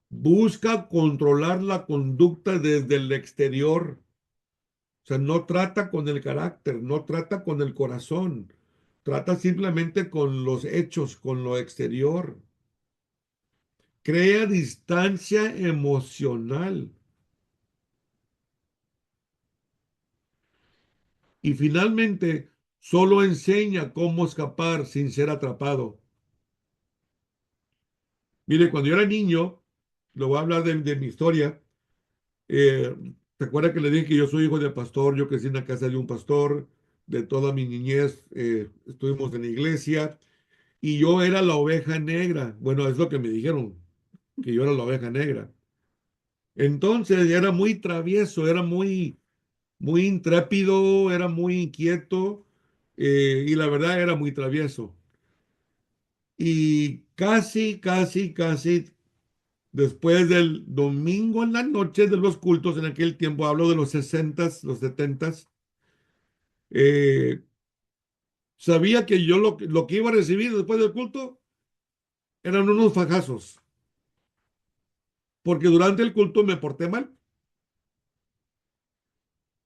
S5: Busca controlar la conducta desde el exterior. O sea, no trata con el carácter, no trata con el corazón. Trata simplemente con los hechos, con lo exterior. Crea distancia emocional. Y finalmente, solo enseña cómo escapar sin ser atrapado. Mire, cuando yo era niño, lo voy a hablar de mi historia. eh, ¿Se acuerda que le dije que yo soy hijo de pastor? Yo crecí en la casa de un pastor. De toda mi niñez estuvimos en la iglesia. Y yo era la oveja negra. Bueno, es lo que me dijeron, que yo era la oveja negra. Entonces era muy travieso, era muy intrépido, era muy inquieto, y la verdad era muy travieso. Y casi después del domingo en la noche de los cultos, en aquel tiempo, hablo de los 60s, los 70s, eh, sabía que yo lo que iba a recibir después del culto eran unos fajazos, porque durante el culto me porté mal.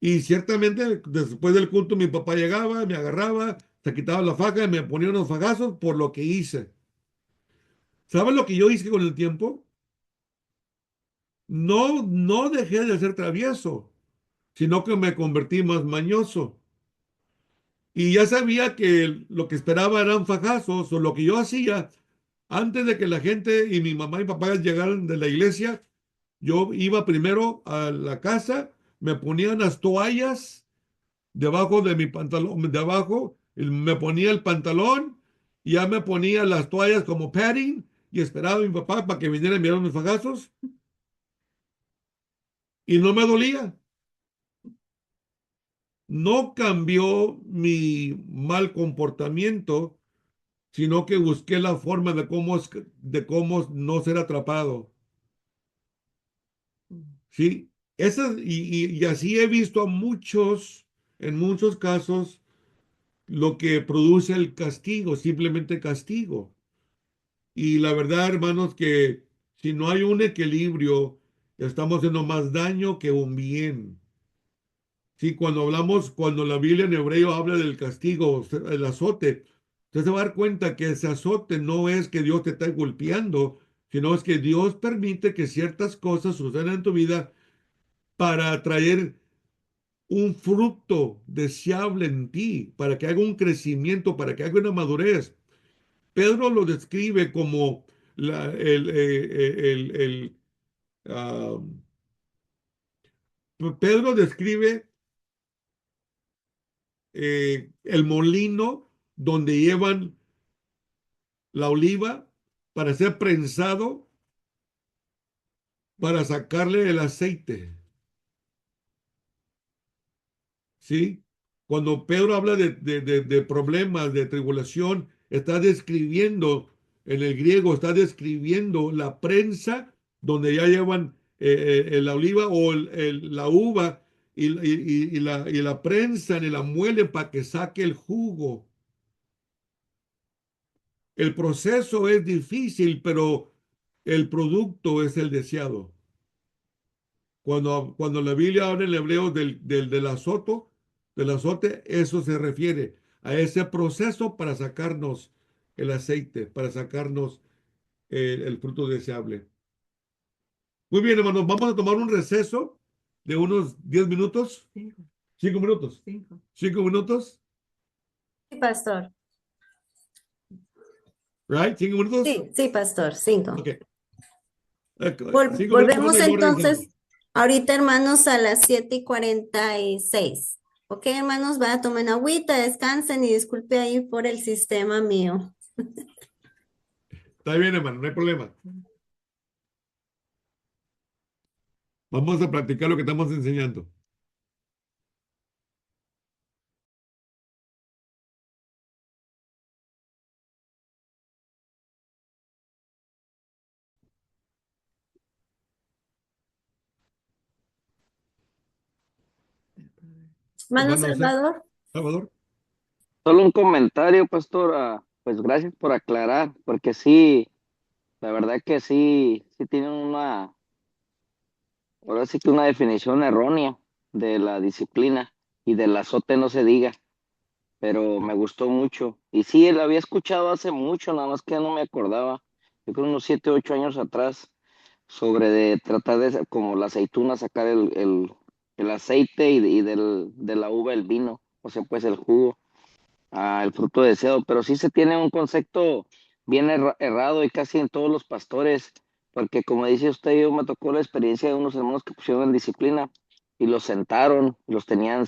S5: Y ciertamente después del culto mi papá llegaba, me agarraba, se quitaba la faja y me ponía unos fagazos por lo que hice. ¿Sabes lo que yo hice con el tiempo? No dejé de ser travieso, sino que me convertí más mañoso. Y ya sabía que lo que esperaba eran fajazos, o lo que yo hacía antes de que la gente y mi mamá y papá llegaran de la iglesia, yo iba primero a la casa, me ponían las toallas debajo de mi pantalón, debajo, me ponía el pantalón, y ya me ponía las toallas como padding y esperaba a mi papá para que viniera a mirar mis fagazos y no me dolía. No cambió mi mal comportamiento, sino que busqué la forma de cómo no ser atrapado. ¿Sí? Y así he visto a muchos en muchos casos lo que produce el castigo, simplemente castigo. Y la verdad, hermanos, que si no hay un equilibrio, estamos haciendo más daño que un bien. Sí, cuando la Biblia en hebreo habla del castigo, el azote, usted se va a dar cuenta que ese azote no es que Dios te está golpeando, sino es que Dios permite que ciertas cosas sucedan en tu vida para traer un fruto deseable en ti, para que haga un crecimiento, para que haga una madurez. Pedro lo describe como ah, Pedro describe el molino donde llevan la oliva para ser prensado, para sacarle el aceite. ¿Sí? Cuando Pedro habla de problemas, de tribulación, está describiendo, en el griego, está describiendo la prensa donde ya llevan la oliva o la uva y la prensan y la muelen para que saque el jugo. El proceso es difícil, pero el producto es el deseado. Cuando la Biblia habla en hebreo del azote, eso se refiere a ese proceso para sacarnos el aceite, para sacarnos el fruto deseable. Muy bien, hermanos, vamos a tomar un receso de unos 10 minutos. 5 minutos. 5 minutos.
S1: Sí, pastor.
S5: Right? 5 minutos.
S1: Sí, sí, pastor, 5.
S5: Ok. 5
S1: Volvemos
S5: minutos y luego
S1: entonces
S5: regresamos.
S1: ahorita, hermanos, a las 7:46. Ok, hermanos, van a tomar una agüita, descansen y disculpe ahí por el sistema mío.
S5: Está bien, hermano, no hay problema. Vamos a practicar lo que estamos enseñando.
S1: Hermano
S5: Hermano
S1: Salvador.
S5: Salvador.
S4: Solo un comentario, pastor. Pues gracias por aclarar, porque sí, la verdad que sí tienen ahora sí que una definición errónea de la disciplina y del azote no se diga, pero me gustó mucho. Y sí, él había escuchado hace mucho, nada más que no me acordaba, yo creo unos 7, 8 años atrás, sobre de tratar de, como la aceituna, sacar el aceite y de la uva el vino, o sea, pues el jugo, el fruto deseado, pero sí se tiene un concepto bien errado y casi en todos los pastores, porque como dice usted, yo me tocó la experiencia de unos hermanos que pusieron en disciplina y los sentaron, los tenían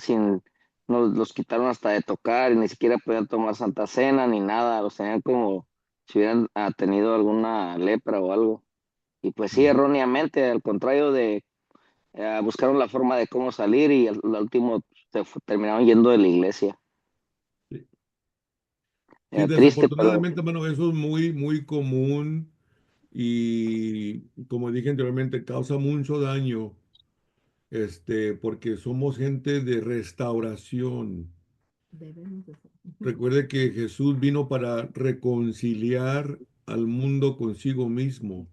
S4: los quitaron hasta de tocar y ni siquiera podían tomar Santa Cena ni nada, los tenían como si hubieran tenido alguna lepra o algo. Y pues sí, erróneamente, al contrario de buscaron la forma de cómo salir y al último terminaron yendo de la iglesia.
S5: Sí,
S4: Triste, pero
S5: desafortunadamente, hermano, eso es muy, muy común y como dije anteriormente, causa mucho daño, porque somos gente de restauración. Recuerde que Jesús vino para reconciliar al mundo consigo mismo.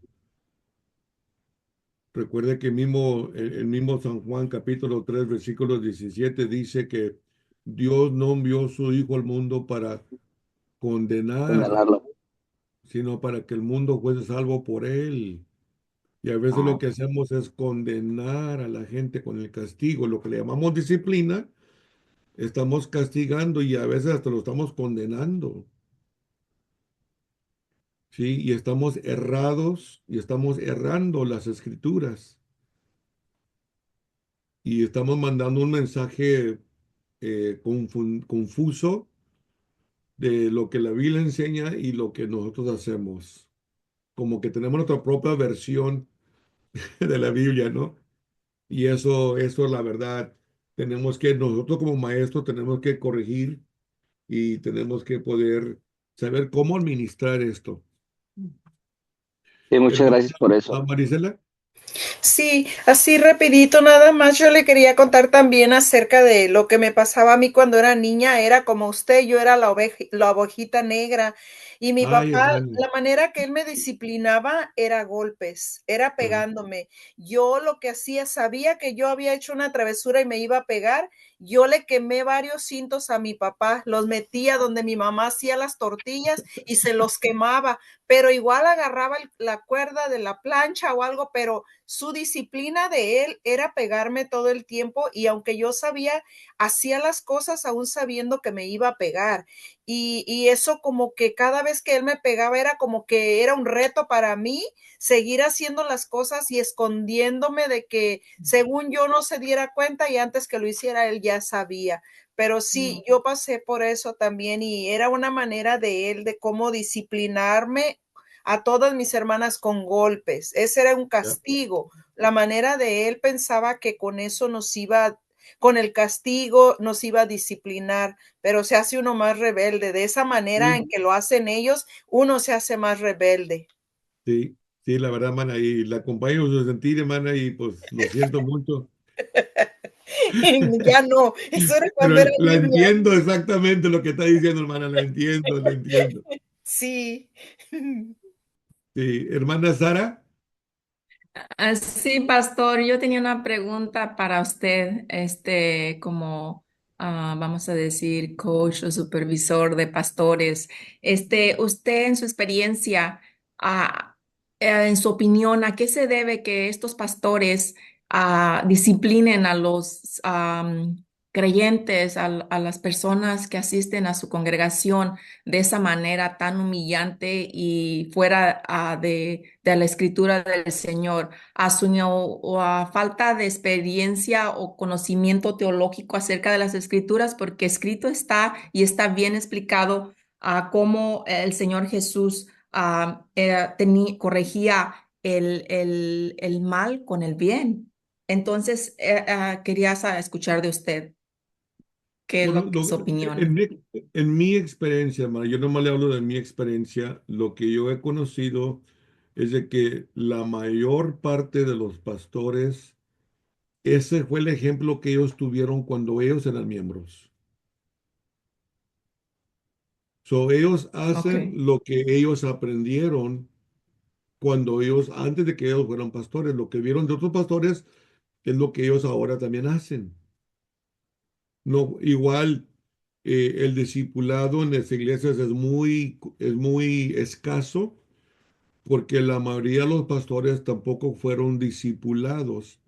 S5: Recuerde que el mismo San Juan capítulo 3 versículo 17 dice que Dios no envió su Hijo al mundo para condenar,
S4: condenarlo.
S5: sino para que el mundo fuese salvo por él. Y a veces lo
S4: Ah,
S5: que hacemos es condenar a la gente con el castigo, lo que le llamamos disciplina, estamos castigando y a veces hasta lo estamos condenando. Sí, y estamos errados y estamos errando las escrituras y estamos mandando un mensaje confuso de lo que la Biblia enseña y lo que nosotros hacemos. Como que tenemos nuestra propia versión de la Biblia, ¿no? Y eso la verdad, nosotros como maestros tenemos que corregir y tenemos que poder saber cómo administrar esto.
S4: sí, muchas
S5: Hermana
S4: gracias por eso.
S5: Marisela.
S9: Sí, así rapidito nada más yo le quería contar también acerca de lo que me pasaba a mí cuando era niña. Era como usted, yo era la ovejita negra y mi
S5: Ay,
S9: papá,
S5: hermano.
S9: la manera que él me disciplinaba era golpes, era
S5: Ah,
S9: pegándome. Yo lo que hacía, sabía que yo había hecho una travesura y me iba a pegar. Yo le quemé varios cintos a mi papá, los metía donde mi mamá hacía las tortillas y se los quemaba, pero igual agarraba la cuerda de la plancha o algo, pero su disciplina de él era pegarme todo el tiempo y aunque yo sabía, hacía las cosas aún sabiendo que me iba a pegar. Y eso como que cada vez que él me pegaba era como que era un reto para mí seguir haciendo las cosas y escondiéndome de que según yo no se diera cuenta y antes que lo hiciera él ya sabía. Pero sí, yo pasé por eso también y era una manera de él de cómo disciplinarme a todas mis hermanas con golpes. Ese era un
S5: ya,
S9: castigo. La manera de él pensaba que con eso nos iba, con el castigo nos iba a disciplinar, pero se hace uno más rebelde. De esa manera en
S5: sí,
S9: que lo hacen ellos, uno se hace más rebelde.
S5: sí, sí, la verdad, hermana, y la acompaño en su sentir, hermana, y pues lo siento mucho.
S9: Ya no, eso era
S5: Pero
S9: cuando era
S5: la
S9: niña.
S5: entiendo exactamente lo que está diciendo, hermana, la entiendo, la entiendo.
S9: Sí.
S5: Sí, hermana Sara,
S7: Sí, pastor, yo tenía una pregunta para usted, como vamos a decir, coach o supervisor de pastores. Usted en su experiencia, ah, en su opinión, ¿a qué se debe que estos pastores disciplinen a los creyentes, a las personas que asisten a su congregación de esa manera tan humillante y fuera de la escritura del Señor? A su o a falta de experiencia o conocimiento teológico acerca de las escrituras, porque escrito está y está bien explicado cómo el Señor Jesús corregía el mal con el bien. Entonces, quería escuchar de usted qué es
S5: bueno,
S7: lo que su opinión.
S5: en mi experiencia, hermana, yo nomás le hablo de mi experiencia, lo que yo he conocido es de que la mayor parte de los pastores, ese fue el ejemplo que ellos tuvieron cuando ellos eran miembros. So, ellos
S7: Ok.
S5: hacen lo que ellos aprendieron cuando ellos, antes de que ellos fueran pastores, lo que vieron de otros pastores es lo que ellos ahora también hacen. No, igual el discipulado en las iglesias es muy escaso porque la mayoría de los pastores tampoco fueron discipulados.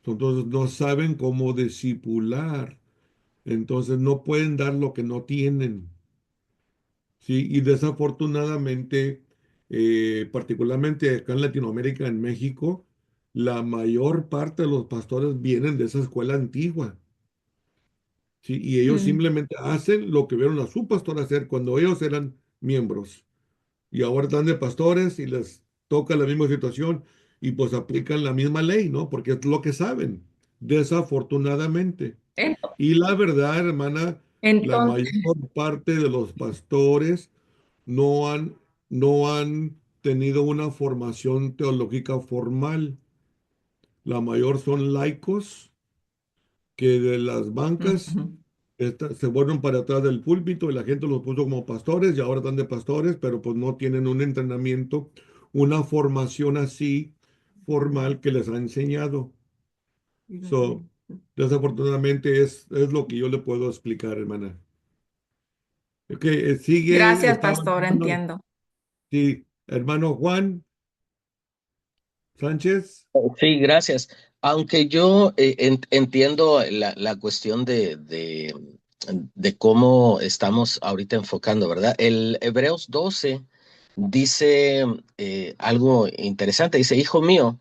S5: Entonces no saben cómo discipular. Entonces no pueden dar lo que no tienen. Sí, y desafortunadamente, particularmente acá en Latinoamérica, en México, la mayor parte de los pastores vienen de esa escuela antigua. Sí, y ellos
S7: Mm.
S5: simplemente hacen lo que vieron a su pastor hacer cuando ellos eran miembros. Y ahora están de pastores y les toca la misma situación y pues aplican la misma ley, ¿no? Porque es lo que saben, desafortunadamente.
S7: En-
S5: Y la verdad, hermana, la
S7: Entonces,
S5: mayor parte de los pastores no han, no han tenido una formación teológica formal. La mayor son laicos que de las bancas
S7: ujú.
S5: se vuelven para atrás del púlpito y la gente los puso como pastores y ahora están de pastores, pero pues no tienen un entrenamiento, una formación así formal que les ha enseñado. So, desafortunadamente es lo que yo le puedo explicar, hermana. Ok, sigue,
S7: Gracias,
S5: estaba
S7: pastor,
S5: hermano,
S7: entiendo.
S5: sí, hermano Juan Sánchez.
S8: Sí, gracias. Aunque yo entiendo la cuestión de cómo estamos ahorita enfocando, ¿verdad? El Hebreos 12 dice algo interesante. Dice, hijo mío.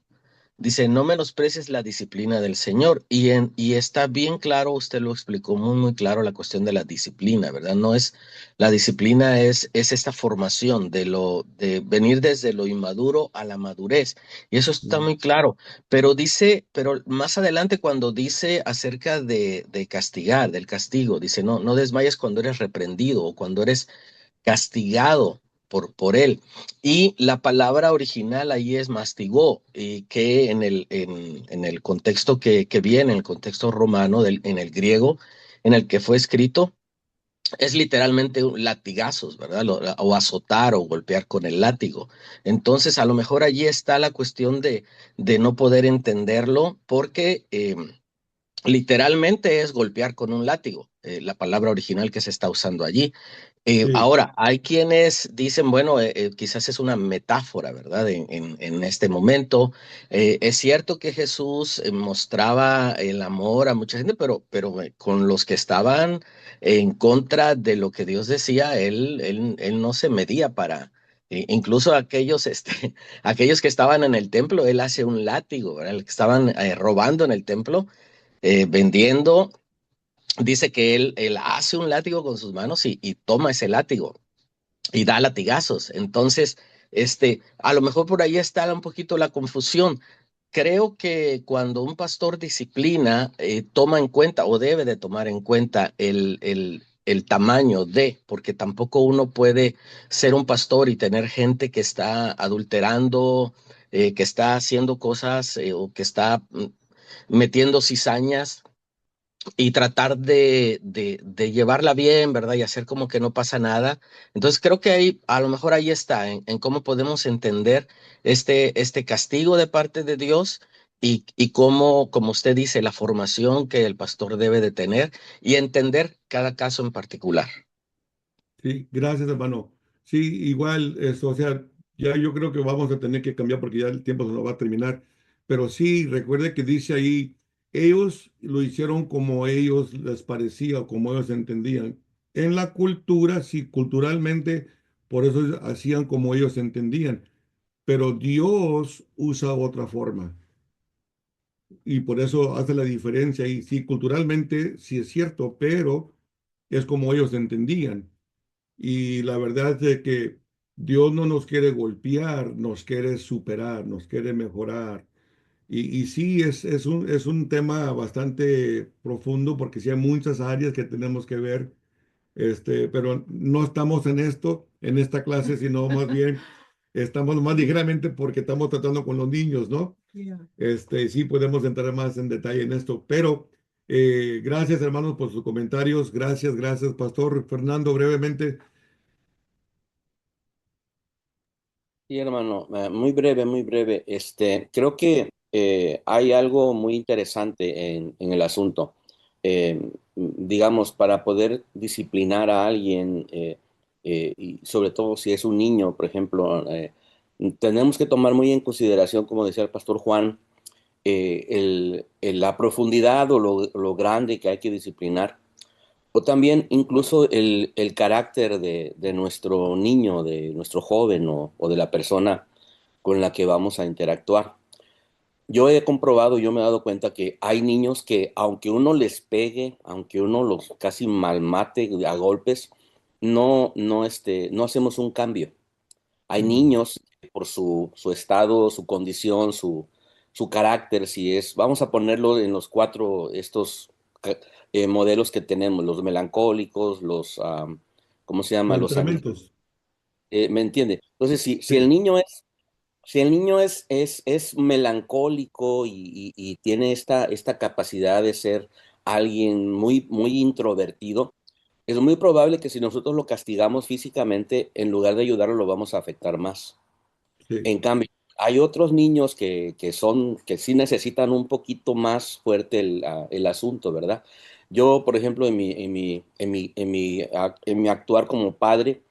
S8: Dice, no menosprecies la disciplina del Señor. Y está bien claro, usted lo explicó muy, muy claro, la cuestión de la disciplina, ¿verdad? No es, la disciplina es esta formación de venir desde lo inmaduro a la madurez. Y eso está
S5: Mm,
S8: muy claro. Pero dice, pero más adelante cuando dice acerca de castigar, del castigo, dice, no desmayes cuando eres reprendido o cuando eres castigado por él. Y la palabra original ahí es mastigó, y que en el contexto que viene, en el contexto romano, en el griego, en el que fue escrito, es literalmente latigazos, ¿verdad? O azotar o golpear con el látigo. Entonces, a lo mejor allí está la cuestión de no poder entenderlo, porque literalmente es golpear con un látigo, la palabra original que se está usando allí.
S5: Sí,
S8: Ahora, hay quienes dicen, bueno, quizás es una metáfora, ¿verdad? En este momento. Es cierto que Jesús mostraba el amor a mucha gente, pero con los que estaban en contra de lo que Dios decía, él no se medía para... Incluso aquellos, aquellos que estaban en el templo, él hace un látigo, ¿verdad? Que estaban robando en el templo, vendiendo. Dice que él hace un látigo con sus manos y toma ese látigo y da latigazos. Entonces, a lo mejor por ahí está un poquito la confusión. Creo que cuando un pastor disciplina, toma en cuenta o debe de tomar en cuenta el tamaño porque tampoco uno puede ser un pastor y tener gente que está adulterando, que está haciendo cosas o que está metiendo cizañas y tratar de llevarla bien, ¿verdad? Y hacer como que no pasa nada. Entonces creo que ahí, a lo mejor ahí está, en cómo podemos entender este castigo de parte de Dios y cómo, como usted dice, la formación que el pastor debe de tener y entender cada caso en particular.
S5: sí, gracias, hermano. Sí, igual, o sea, ya yo creo que vamos a tener que cambiar porque ya el tiempo se nos va a terminar. Pero sí, recuerde que dice ahí, ellos lo hicieron como ellos les parecía o como ellos entendían. En la cultura, sí, culturalmente, por eso hacían como ellos entendían. Pero Dios usa otra forma. Y por eso hace la diferencia. Y sí, culturalmente sí es cierto, pero es como ellos entendían. Y la verdad es de que Dios no nos quiere golpear, nos quiere superar, nos quiere mejorar. Y sí, es un tema bastante profundo porque sí hay muchas áreas que tenemos que ver, pero no estamos en esto, en esta clase, sino más bien estamos más ligeramente porque estamos tratando con los niños, ¿no? Sí podemos entrar más en detalle en esto, pero gracias hermanos por sus comentarios, gracias, Pastor Fernando, brevemente.
S11: Sí, hermano, muy breve, muy breve. Creo que hay algo muy interesante en el asunto. Digamos, para poder disciplinar a alguien, y sobre todo si es un niño, por ejemplo, tenemos que tomar muy en consideración, como decía el pastor Juan, la profundidad o lo grande que hay que disciplinar. O también incluso el carácter de nuestro niño, de nuestro joven o de la persona con la que vamos a interactuar. Yo he comprobado, yo me he dado cuenta que hay niños que aunque uno les pegue, aunque uno los casi malmate a golpes, no hacemos un cambio. Hay niños que por su estado, su condición, su carácter, si es, vamos a ponerlo en los cuatro, ca- modelos que tenemos, los melancólicos, ¿cómo se llama? Los
S5: Temperamentos.
S11: ¿me entiende? Entonces, si el
S5: Sí,
S11: niño es melancólico y tiene esta capacidad de ser alguien muy, muy introvertido, es muy probable que si nosotros lo castigamos físicamente, en lugar de ayudarlo, lo vamos a afectar más.
S5: sí,
S11: En cambio, hay otros niños que sí necesitan un poquito más fuerte el asunto, ¿verdad? Yo, por ejemplo, en mi actuar como padre,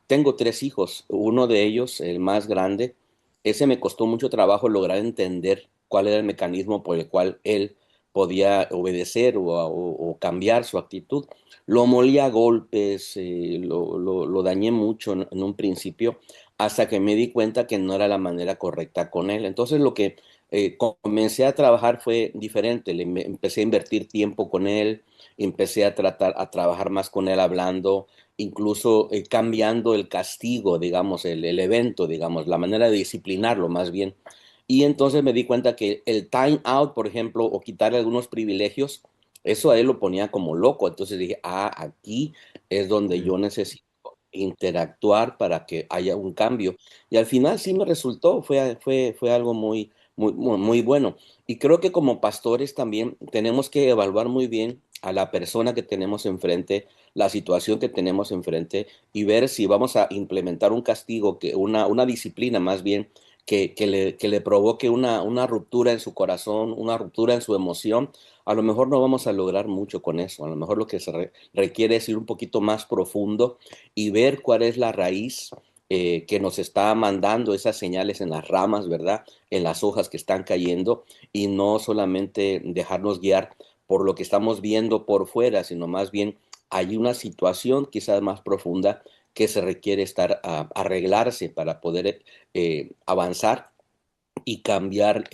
S11: tengo tres hijos. Uno de ellos, el más grande, ese me costó mucho trabajo lograr entender cuál era el mecanismo por el cual él podía obedecer o cambiar su actitud. Lo molí a golpes, lo dañé mucho en un principio hasta que me di cuenta que no era la manera correcta con él. Entonces lo que comencé a trabajar fue diferente. Empecé a invertir tiempo con él, empecé a trabajar más con él hablando, incluso cambiando el castigo, digamos, el evento, digamos, la manera de disciplinarlo más bien. Y entonces me di cuenta que el time out, por ejemplo, o quitarle algunos privilegios, eso a él lo ponía como loco. Entonces dije, aquí es donde
S5: sí,
S11: yo necesito interactuar para que haya un cambio. Y al final sí me resultó, fue algo muy bueno. Y creo que como pastores también tenemos que evaluar muy bien a la persona que tenemos enfrente, la situación que tenemos enfrente y ver si vamos a implementar un castigo, una disciplina más bien, que le provoque una ruptura en su corazón, una ruptura en su emoción. A lo mejor no vamos a lograr mucho con eso. A lo mejor lo que requiere es ir un poquito más profundo y ver cuál es la raíz que nos está mandando esas señales en las ramas, ¿verdad? En las hojas que están cayendo y no solamente dejarnos guiar por lo que estamos viendo por fuera, sino más bien hay una situación quizás más profunda que se requiere arreglarse para poder avanzar y cambiar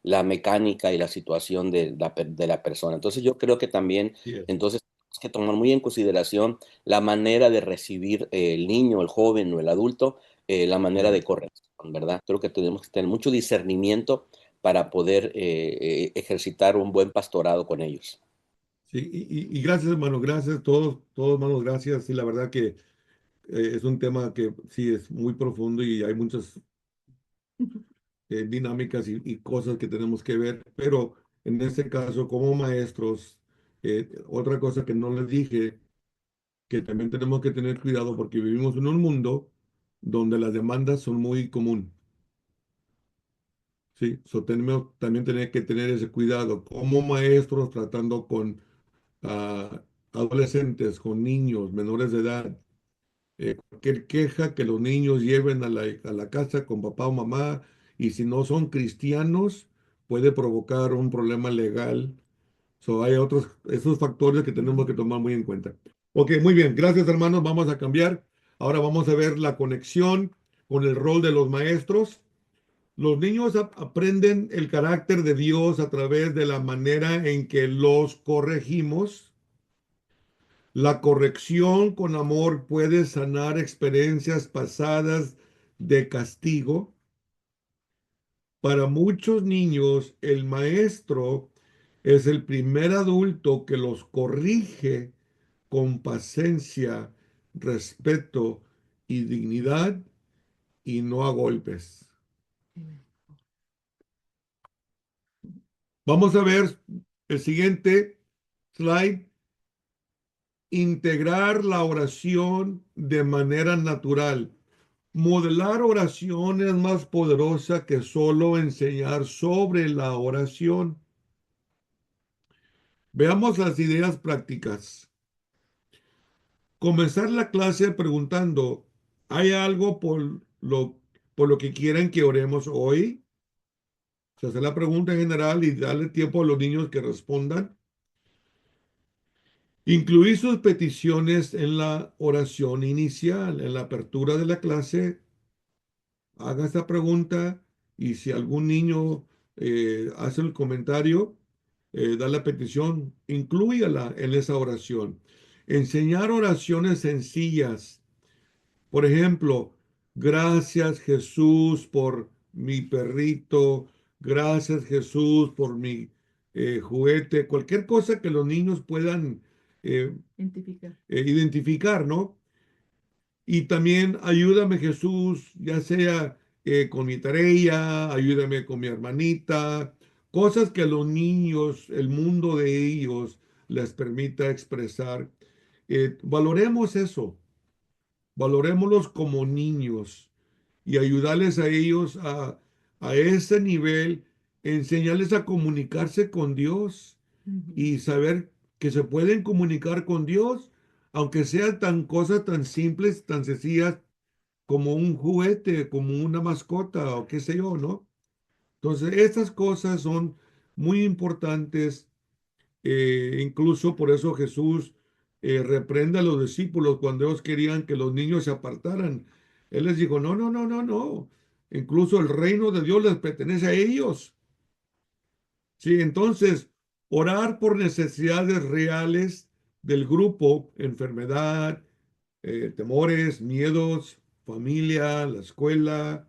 S11: la mecánica y la situación de la persona. Entonces yo creo que también,
S5: Yes.
S11: entonces, tenemos que tomar muy en consideración la manera de recibir el niño, el joven o el adulto, la manera de corrección, ¿verdad? Creo que tenemos que tener mucho discernimiento para poder ejercitar un buen pastorado con ellos.
S5: Sí, y gracias, hermano, gracias, todos, hermanos, gracias. Sí, la verdad que es un tema que sí es muy profundo y hay muchas dinámicas y cosas que tenemos que ver, pero en este caso, como maestros, otra cosa que no les dije, que también tenemos que tener cuidado porque vivimos en un mundo donde las demandas son muy común. Sí, tenemos también tener que tener ese cuidado como maestros tratando con ah, adolescentes, con niños menores de edad. Cualquier queja que los niños lleven a la casa con papá o mamá, y si no son cristianos, puede provocar un problema legal. Hay esos factores que tenemos que tomar muy en cuenta. Ok, muy bien, gracias hermanos, vamos a cambiar. Ahora vamos a ver la conexión con el rol de los maestros. Los niños aprenden el carácter de Dios a través de la manera en que los corregimos. La corrección con amor puede sanar experiencias pasadas de castigo. Para muchos niños, el maestro es el primer adulto que los corrige con paciencia, respeto y dignidad y no a golpes. Vamos a ver el siguiente slide. Integrar la oración de manera natural. Modelar oración es más poderosa que solo enseñar sobre la oración. Veamos las ideas prácticas. Comenzar la clase preguntando, ¿hay algo por lo que quieran que oremos hoy? Se hace la pregunta en general y darle tiempo a los niños que respondan. Incluir sus peticiones en la oración inicial, en la apertura de la clase. Haga esta pregunta y si algún niño hace el comentario, da la petición, inclúyala en esa oración. Enseñar oraciones sencillas. Por ejemplo, gracias Jesús por mi perrito, gracias Jesús por mi juguete, cualquier cosa que los niños puedan identificar, ¿no? Y también ayúdame Jesús, ya sea con mi tarea, ayúdame con mi hermanita, cosas que a los niños, el mundo de ellos les permita expresar. Valoremos eso, valorémoslos como niños y ayudarles a ellos a ese nivel, enseñarles a comunicarse con Dios y saber que se pueden comunicar con Dios, aunque sean cosas tan simples, tan sencillas como un juguete, como una mascota o qué sé yo, ¿no? Entonces, estas cosas son muy importantes. Incluso por eso Jesús reprende a los discípulos cuando ellos querían que los niños se apartaran. Él les dijo, no, no, no, no, no. Incluso el reino de Dios les pertenece a ellos. Sí, entonces, orar por necesidades reales del grupo, enfermedad, temores, miedos, familia, la escuela,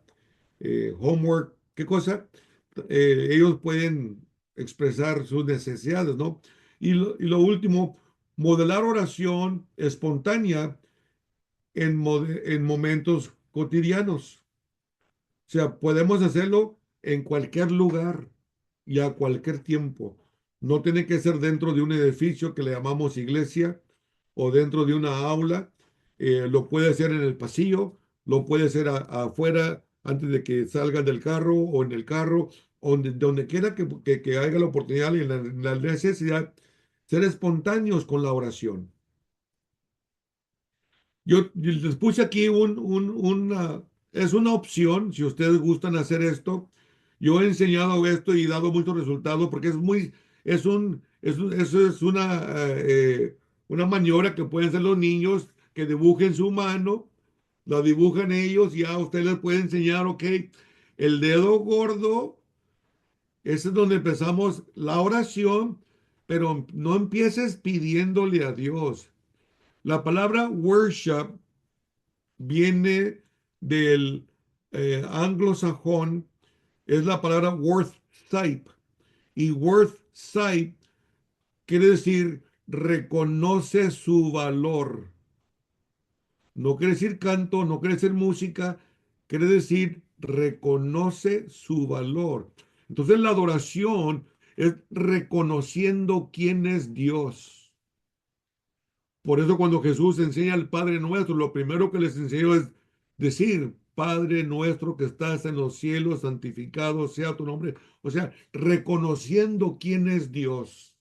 S5: homework, ¿qué cosa? Ellos pueden expresar sus necesidades, ¿no? Y lo último, modelar oración espontánea en momentos cotidianos. O sea, podemos hacerlo en cualquier lugar y a cualquier tiempo. No tiene que ser dentro de un edificio que le llamamos iglesia o dentro de una aula. Lo puede hacer en el pasillo, lo puede hacer afuera antes de que salgan del carro o en el carro, donde quiera que haya la oportunidad y la necesidad, ser espontáneos con la oración. Yo les puse aquí es una opción, si ustedes gustan hacer esto. Yo he enseñado esto y dado muchos resultados porque eso es una maniobra que pueden hacer los niños que dibujen su mano, la dibujan ellos y ya usted les puede enseñar, ok, el dedo gordo, ese es donde empezamos la oración, pero no empieces pidiéndole a Dios. La palabra worship viene del anglosajón, es la palabra worth sight. Y worth sight quiere decir reconoce su valor. No quiere decir canto, no quiere decir música, quiere decir reconoce su valor. Entonces la adoración es reconociendo quién es Dios. Por eso cuando Jesús enseña al Padre Nuestro, lo primero que les enseñó es decir, Padre nuestro que estás en los cielos, santificado sea tu nombre. O sea, reconociendo quién es Dios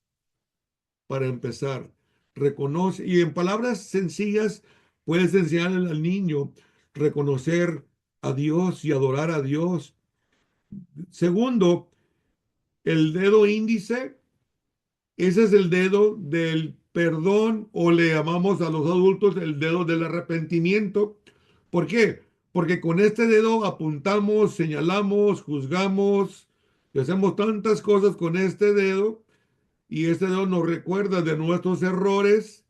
S5: para empezar. Reconoce, y en palabras sencillas puedes enseñarle al niño reconocer a Dios y adorar a Dios. Segundo, el dedo índice. Ese es el dedo del perdón o le llamamos a los adultos el dedo del arrepentimiento. ¿Por qué? Porque con este dedo apuntamos, señalamos, juzgamos y hacemos tantas cosas con este dedo y este dedo nos recuerda de nuestros errores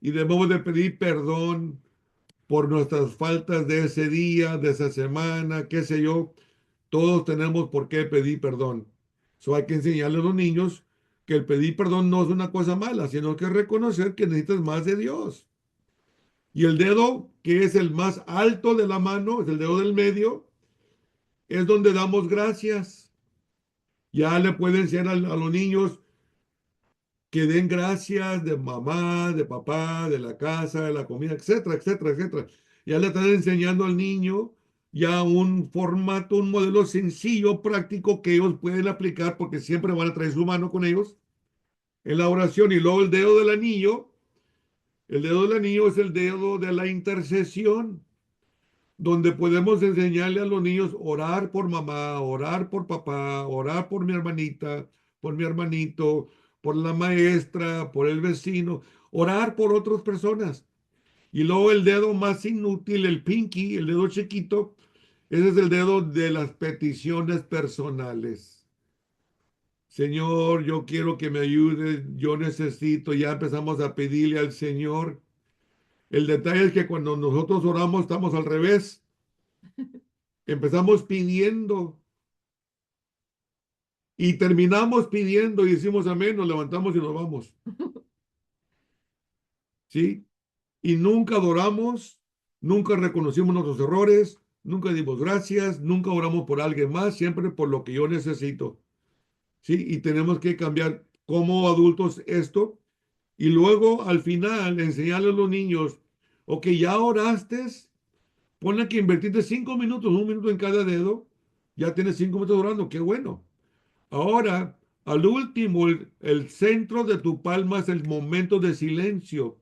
S5: y debemos de pedir perdón por nuestras faltas de ese día, de esa semana, qué sé yo. Todos tenemos por qué pedir perdón. Eso hay que enseñarle a los niños que el pedir perdón no es una cosa mala, sino que reconocer que necesitas más de Dios. Y el dedo, que es el más alto de la mano, es el dedo del medio, es donde damos gracias. Ya le pueden enseñar a los niños que den gracias de mamá, de papá, de la casa, de la comida, etcétera, etcétera, etcétera. Ya le están enseñando al niño ya un formato, un modelo sencillo, práctico que ellos pueden aplicar porque siempre van a traer su mano con ellos en la oración. Y luego el dedo del anillo es el dedo de la intercesión, donde podemos enseñarle a los niños orar por mamá, orar por papá, orar por mi hermanita, por mi hermanito, por la maestra, por el vecino, orar por otras personas. Y luego el dedo más inútil, el pinky, el dedo chiquito, ese es el dedo de las peticiones personales. Señor, yo quiero que me ayude, yo necesito, ya empezamos a pedirle al Señor. El detalle es que cuando nosotros oramos estamos al revés. Empezamos pidiendo y terminamos pidiendo y decimos amén, nos levantamos y nos vamos. ¿Sí? Y nunca adoramos, nunca reconocimos nuestros errores, nunca dimos gracias, nunca oramos por alguien más, siempre por lo que yo necesito. ¿Sí? Y tenemos que cambiar como adultos esto. Y luego al final enseñarle a los niños, ok, ya oraste, ponle que invertiste 5 minutos, 1 minuto en cada dedo, ya tienes 5 minutos orando, qué bueno. Ahora, al último, el centro de tu palma es el momento de silencio.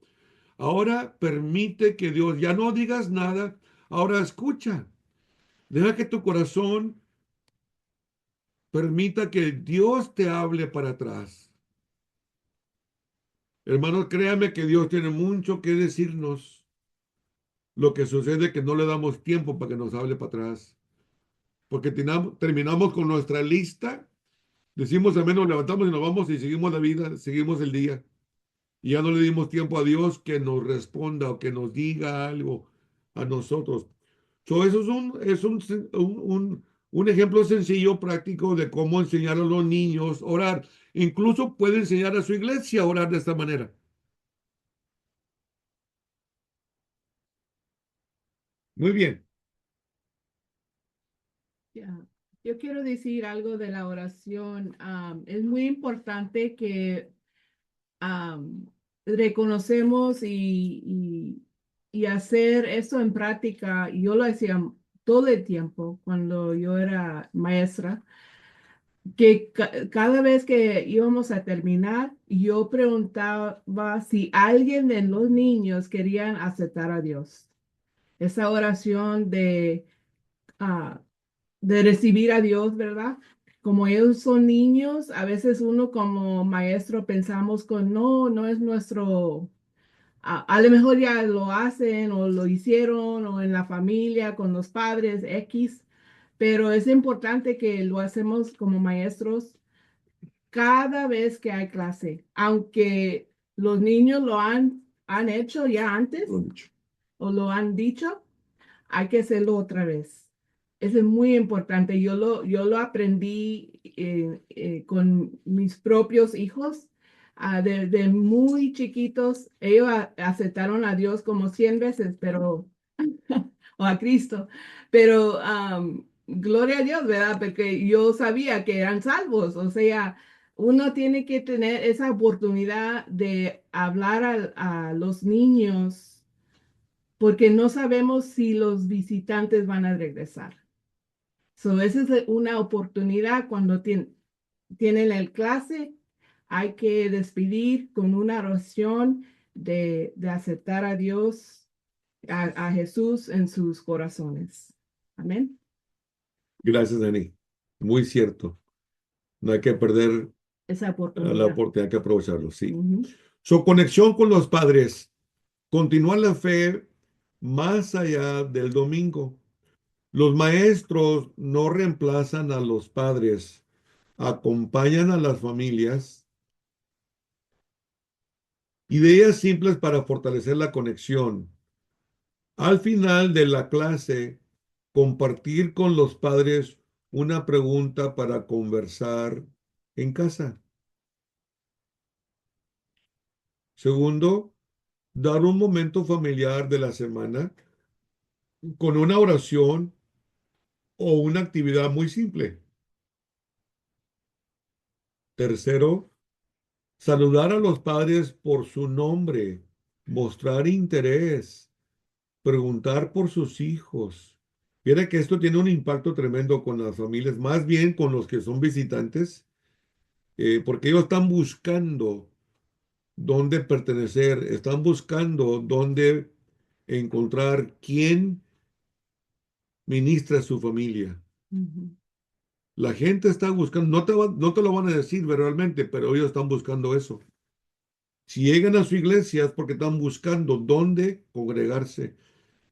S5: Ahora permite que Dios, ya no digas nada, ahora escucha. Deja que tu corazón permita que Dios te hable para atrás. Hermanos, créame que Dios tiene mucho que decirnos. Lo que sucede es que no le damos tiempo para que nos hable para atrás. Porque terminamos con nuestra lista, decimos amén, nos levantamos y nos vamos y seguimos la vida, seguimos el día. Y ya no le dimos tiempo a Dios que nos responda o que nos diga algo a nosotros. Eso un ejemplo sencillo, práctico de cómo enseñar a los niños a orar. Incluso puede enseñar a su iglesia a orar de esta manera. Muy bien.
S3: Ya. Yo quiero decir algo de la oración. Es muy importante que reconocemos y hacer eso en práctica. Yo lo hacía todo el tiempo cuando yo era maestra, que cada vez que íbamos a terminar, yo preguntaba si alguien de los niños querían aceptar a Dios. Esa oración ah, de recibir a Dios, ¿verdad? Como ellos son niños, a veces uno como maestro pensamos con no, no es nuestro, a lo mejor ya lo hacen o lo hicieron o en la familia con los padres X, pero es importante que lo hacemos como maestros cada vez que hay clase, aunque los niños han hecho ya antes o lo han dicho, hay que hacerlo otra vez. Eso es muy importante. Yo lo aprendí con mis propios hijos. De muy chiquitos, ellos aceptaron a Dios como 100 veces, pero, o a Cristo, pero gloria a Dios, ¿verdad? Porque yo sabía que eran salvos. O sea, uno tiene que tener esa oportunidad de hablar a los niños porque no sabemos si los visitantes van a regresar. So, esa es una oportunidad cuando tienen el clase, hay que despedir con una oración de aceptar a Dios, a Jesús en sus corazones. Amén.
S5: Gracias, Dani. Muy cierto. No hay que perder
S3: Esa
S5: la
S3: oportunidad.
S5: oportunidad, hay que aprovecharlo, sí.
S3: Ujú.
S5: Su conexión con los padres. Continuar la fe más allá del domingo. Los maestros no reemplazan a los padres, acompañan a las familias. Ideas simples para fortalecer la conexión. Al final de la clase, compartir con los padres una pregunta para conversar en casa. Segundo, dar un momento familiar de la semana con una oración o una actividad muy simple. Tercero, saludar a los padres por su nombre, mostrar interés, preguntar por sus hijos. Mira que esto tiene un impacto tremendo con las familias, más bien con los que son visitantes, porque ellos están buscando dónde pertenecer, están buscando dónde encontrar quién ministra a su familia.
S3: Ujú.
S5: La gente está buscando, no te lo van a decir verbalmente, pero ellos están buscando eso. Si llegan a su iglesia es porque están buscando dónde congregarse.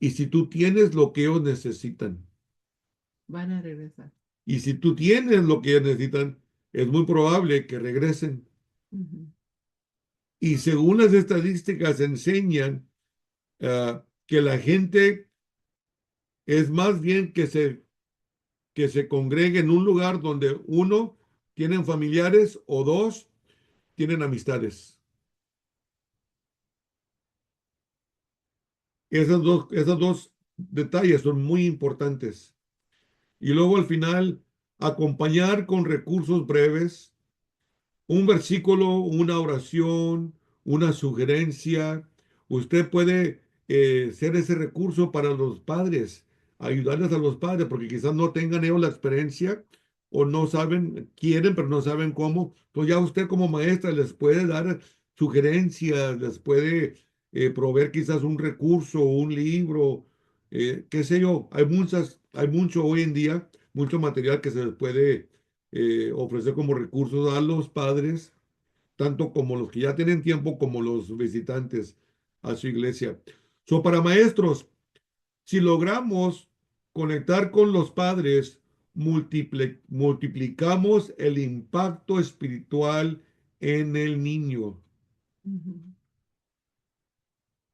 S5: Y si tú tienes lo que ellos necesitan,
S3: Van a regresar.
S5: y si tú tienes lo que ellos necesitan, es muy probable que regresen.
S3: Ujú.
S5: Y según las estadísticas enseñan que la gente es más bien que se congregue en un lugar donde uno, tienen familiares o dos, tienen amistades. Esos dos detalles son muy importantes. Y luego al final, acompañar con recursos breves, un versículo, una oración, una sugerencia. Usted puede ser ese recurso para los padres, ayudarles a los padres, porque quizás no tengan ellos la experiencia o no saben, quieren, pero no saben cómo. Entonces ya usted como maestra les puede dar sugerencias, les puede proveer quizás un recurso, un libro, qué sé yo. Hay mucho hoy en día, mucho material que se les puede ofrecer como recursos a los padres, tanto como los que ya tienen tiempo como los visitantes a su iglesia. Para maestros, si logramos conectar con los padres, multiplicamos el impacto espiritual en el niño.
S3: Ujú.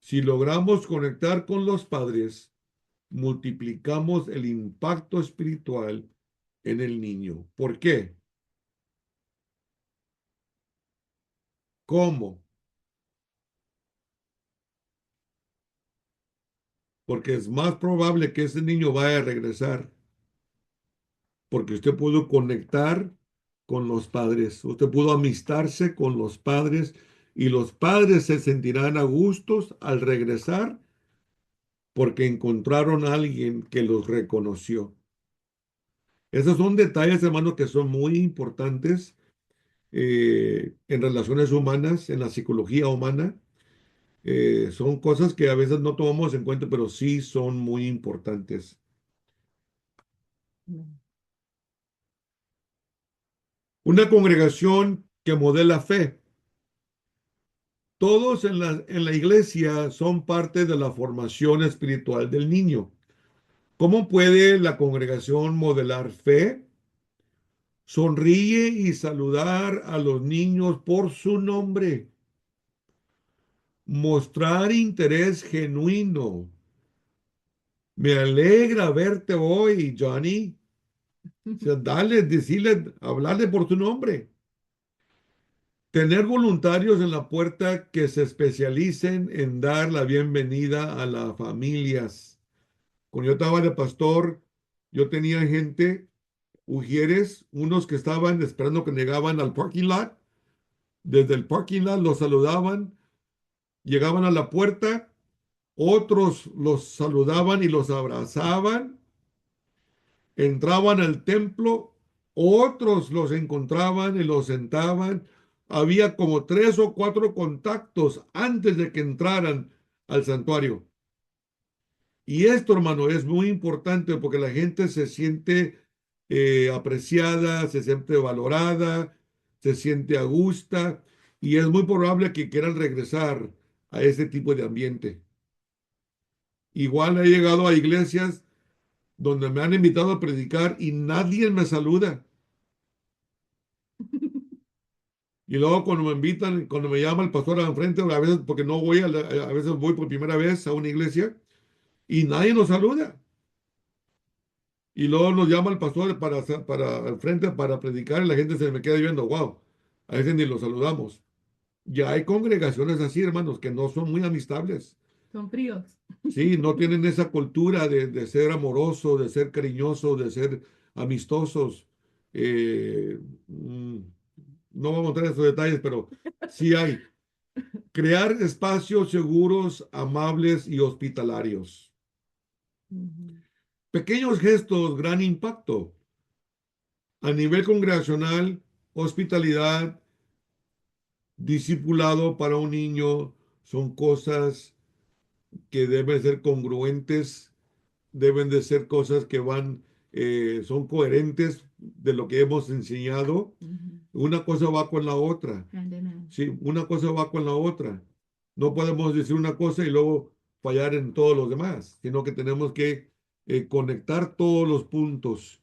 S5: Si logramos conectar con los padres, multiplicamos el impacto espiritual en el niño. ¿Por qué? ¿Cómo? porque es más probable que ese niño vaya a regresar, porque usted pudo conectar con los padres, usted pudo amistarse con los padres y los padres se sentirán a gustos al regresar porque encontraron a alguien que los reconoció. Esos son detalles, hermanos, que son muy importantes en relaciones humanas, en la psicología humana. Son cosas que a veces no tomamos en cuenta, pero sí son muy importantes. Una congregación que modela fe. Todos en la iglesia son parte de la formación espiritual del niño. ¿Cómo puede la congregación modelar fe? Sonríe y saludar a los niños por su nombre. Mostrar interés genuino. Me alegra verte hoy, Johnny. O sea, dale, decirle, hablarle por tu nombre. Tener voluntarios en la puerta que se especialicen en dar la bienvenida a las familias. Cuando yo estaba de pastor, yo tenía gente, ujieres, unos que estaban esperando que llegaban al parking lot. Desde el parking lot los saludaban, llegaban a la puerta, otros los saludaban y los abrazaban, entraban al templo, otros los encontraban y los sentaban. Había como 3 o 4 contactos antes de que entraran al santuario. Y esto, hermano, es muy importante porque la gente se siente apreciada, se siente valorada, se siente a gusto y es muy probable que quieran regresar a ese tipo de ambiente. Igual he llegado a iglesias donde me han invitado a predicar y nadie me saluda. Y luego cuando me invitan, cuando me llama el pastor al frente, a veces porque no voy, a veces voy por primera vez a una iglesia y nadie nos saluda. Y luego nos llama el pastor para al frente para predicar y la gente se me queda viendo, wow, a veces ni lo saludamos. Ya hay congregaciones así, hermanos, que no son muy amistables.
S3: Son fríos.
S5: Sí, no tienen esa cultura de ser amoroso, de ser cariñoso, de ser amistosos. Eh, mm, no vamos a entrar en esos detalles, pero sí hay. Crear espacios seguros, amables y hospitalarios. Pequeños gestos, gran impacto. A nivel congregacional, hospitalidad, discipulado para un niño son cosas que deben ser congruentes, deben de ser cosas que son coherentes de lo que hemos enseñado. Una cosa va con la otra. Sí, una cosa va con la otra. No podemos decir una cosa y luego fallar en todos los demás, sino que tenemos que conectar todos los puntos.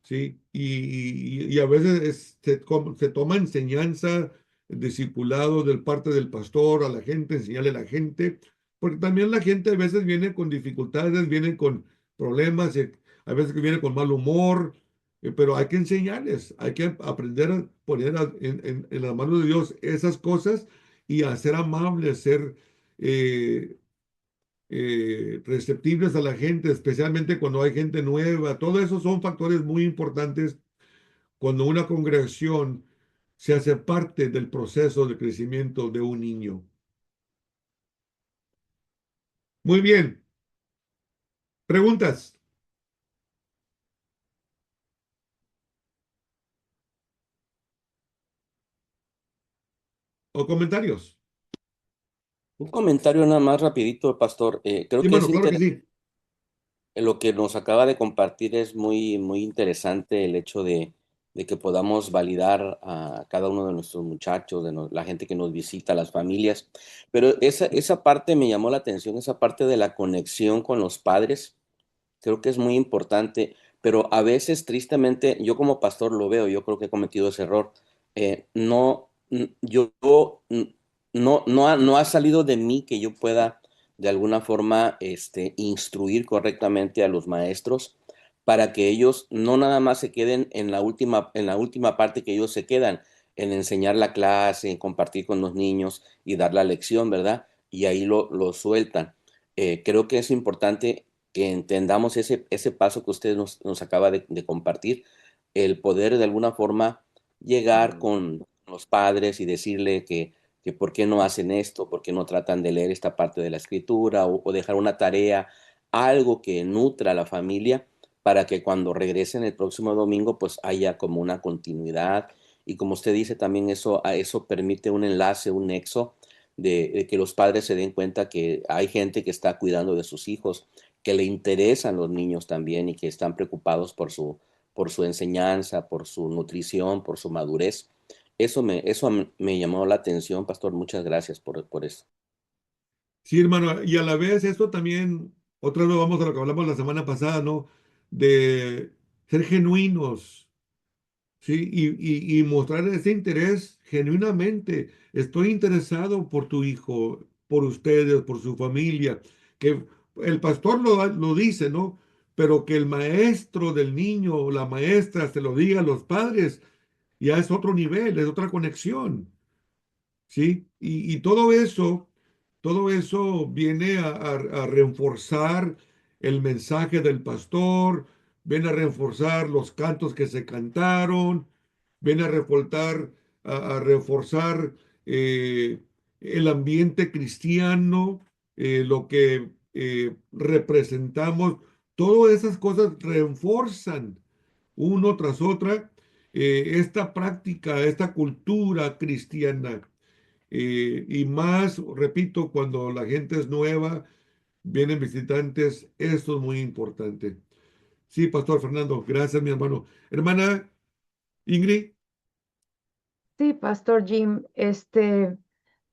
S5: ¿Sí? Y a veces se toma enseñanza, discipulado del parte del pastor a la gente, enseñarle a la gente, porque también la gente a veces viene con dificultades, viene con problemas, a veces que viene con mal humor, pero hay que enseñarles, hay que aprender a poner en las manos de Dios esas cosas y a ser amables, ser eh, receptibles a la gente, especialmente cuando hay gente nueva. Todo eso son factores muy importantes cuando una congregación se hace parte del proceso de crecimiento de un niño. Muy bien. ¿Preguntas? ¿O comentarios?
S11: Un comentario nada más rapidito, pastor. Creo
S5: Sí,
S11: que
S5: mano,
S11: es
S5: claro que sí.
S11: lo que nos acaba de compartir es muy, muy interesante el hecho de que podamos validar a cada uno de nuestros muchachos, la gente que nos visita, las familias. Pero esa parte me llamó la atención, esa parte de la conexión con los padres. Creo que es muy importante, pero a veces, tristemente, yo como pastor lo veo, yo creo que he cometido ese error. No, no ha salido de mí que yo pueda de alguna forma instruir correctamente a los maestros para que ellos no nada más se queden en la última parte que ellos se quedan, en enseñar la clase, en compartir con los niños y dar la lección, ¿verdad? Y ahí lo sueltan. Creo que es importante que entendamos ese paso que usted nos acaba de compartir, el poder de alguna forma llegar con los padres y decirle que por qué no hacen esto, por qué no tratan de leer esta parte de la escritura o dejar una tarea, algo que nutra a la familia para que cuando regresen el próximo domingo pues haya como una continuidad y como usted dice también eso permite un enlace, un nexo de que los padres se den cuenta que hay gente que está cuidando de sus hijos, que le interesan los niños también y que están preocupados por su enseñanza, por su nutrición, por su madurez. Eso me llamó la atención, pastor. Muchas gracias por eso.
S5: Sí, hermano, y a la vez esto también, otra vez vamos a lo que hablamos la semana pasada, ¿no? De ser genuinos, ¿sí? Y mostrar ese interés genuinamente. Estoy interesado por tu hijo, por ustedes, por su familia. Que el pastor lo dice, ¿no? Pero que el maestro del niño o la maestra se lo diga a los padres, ya es otro nivel, es otra conexión. ¿Sí? Y todo eso viene a reforzar el mensaje del pastor, viene a reforzar los cantos que se cantaron, viene a reforzar eh, el ambiente cristiano, lo que representamos. Todas esas cosas reforzan uno tras otra esta práctica, esta cultura cristiana. Y más, repito, cuando la gente es nueva, vienen visitantes, esto es muy importante. Sí, Pastor Fernando, gracias, mi hermano. Hermana Ingrid,
S2: Sí, Pastor Jim,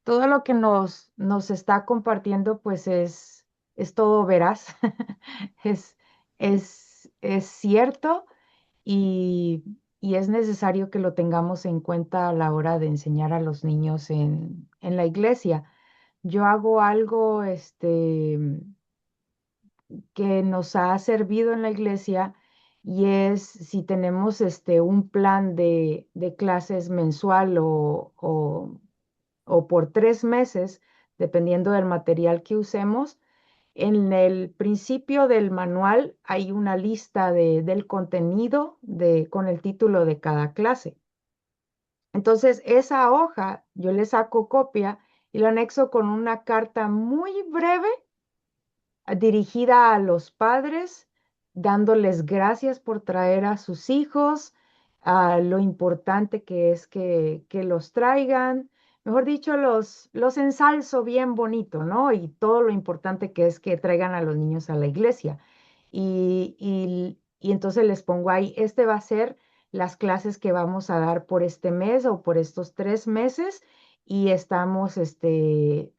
S2: todo lo que nos está compartiendo, pues es todo veraz, es, es cierto y, y es necesario que lo tengamos en cuenta a la hora de enseñar a los niños en la iglesia. Yo hago algo, que nos ha servido en la iglesia y es si tenemos un plan de clases mensual o por 3 meses, dependiendo del material que usemos. En el principio del manual hay una lista del contenido con el título de cada clase. Entonces, esa hoja yo le saco copia y la anexo con una carta muy breve dirigida a los padres, dándoles gracias por traer a sus hijos, a lo importante que es que los traigan. Mejor dicho, los ensalzo bien bonito, ¿no? Y todo lo importante que es que traigan a los niños a la iglesia. Y entonces les pongo ahí, este va a ser las clases que vamos a dar por este mes o por estos 3 meses y estamos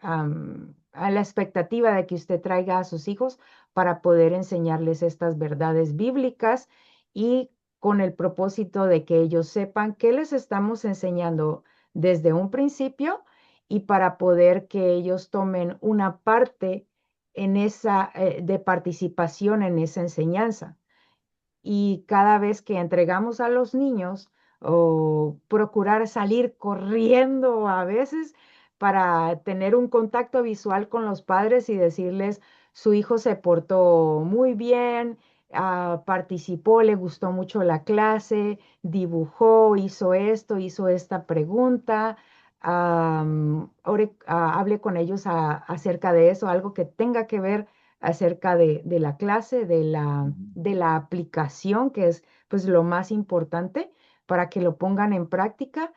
S2: a la expectativa de que usted traiga a sus hijos para poder enseñarles estas verdades bíblicas y con el propósito de que ellos sepan qué les estamos enseñando desde un principio y para poder que ellos tomen una parte en esa de participación en esa enseñanza. Y cada vez que entregamos a los niños o procurar salir corriendo a veces para tener un contacto visual con los padres y decirles, su hijo se portó muy bien, participó, le gustó mucho la clase, dibujó, hizo esto, hizo esta pregunta. Hable con ellos acerca de eso, algo que tenga que ver acerca de la clase, de la aplicación, que es pues lo más importante para que lo pongan en práctica.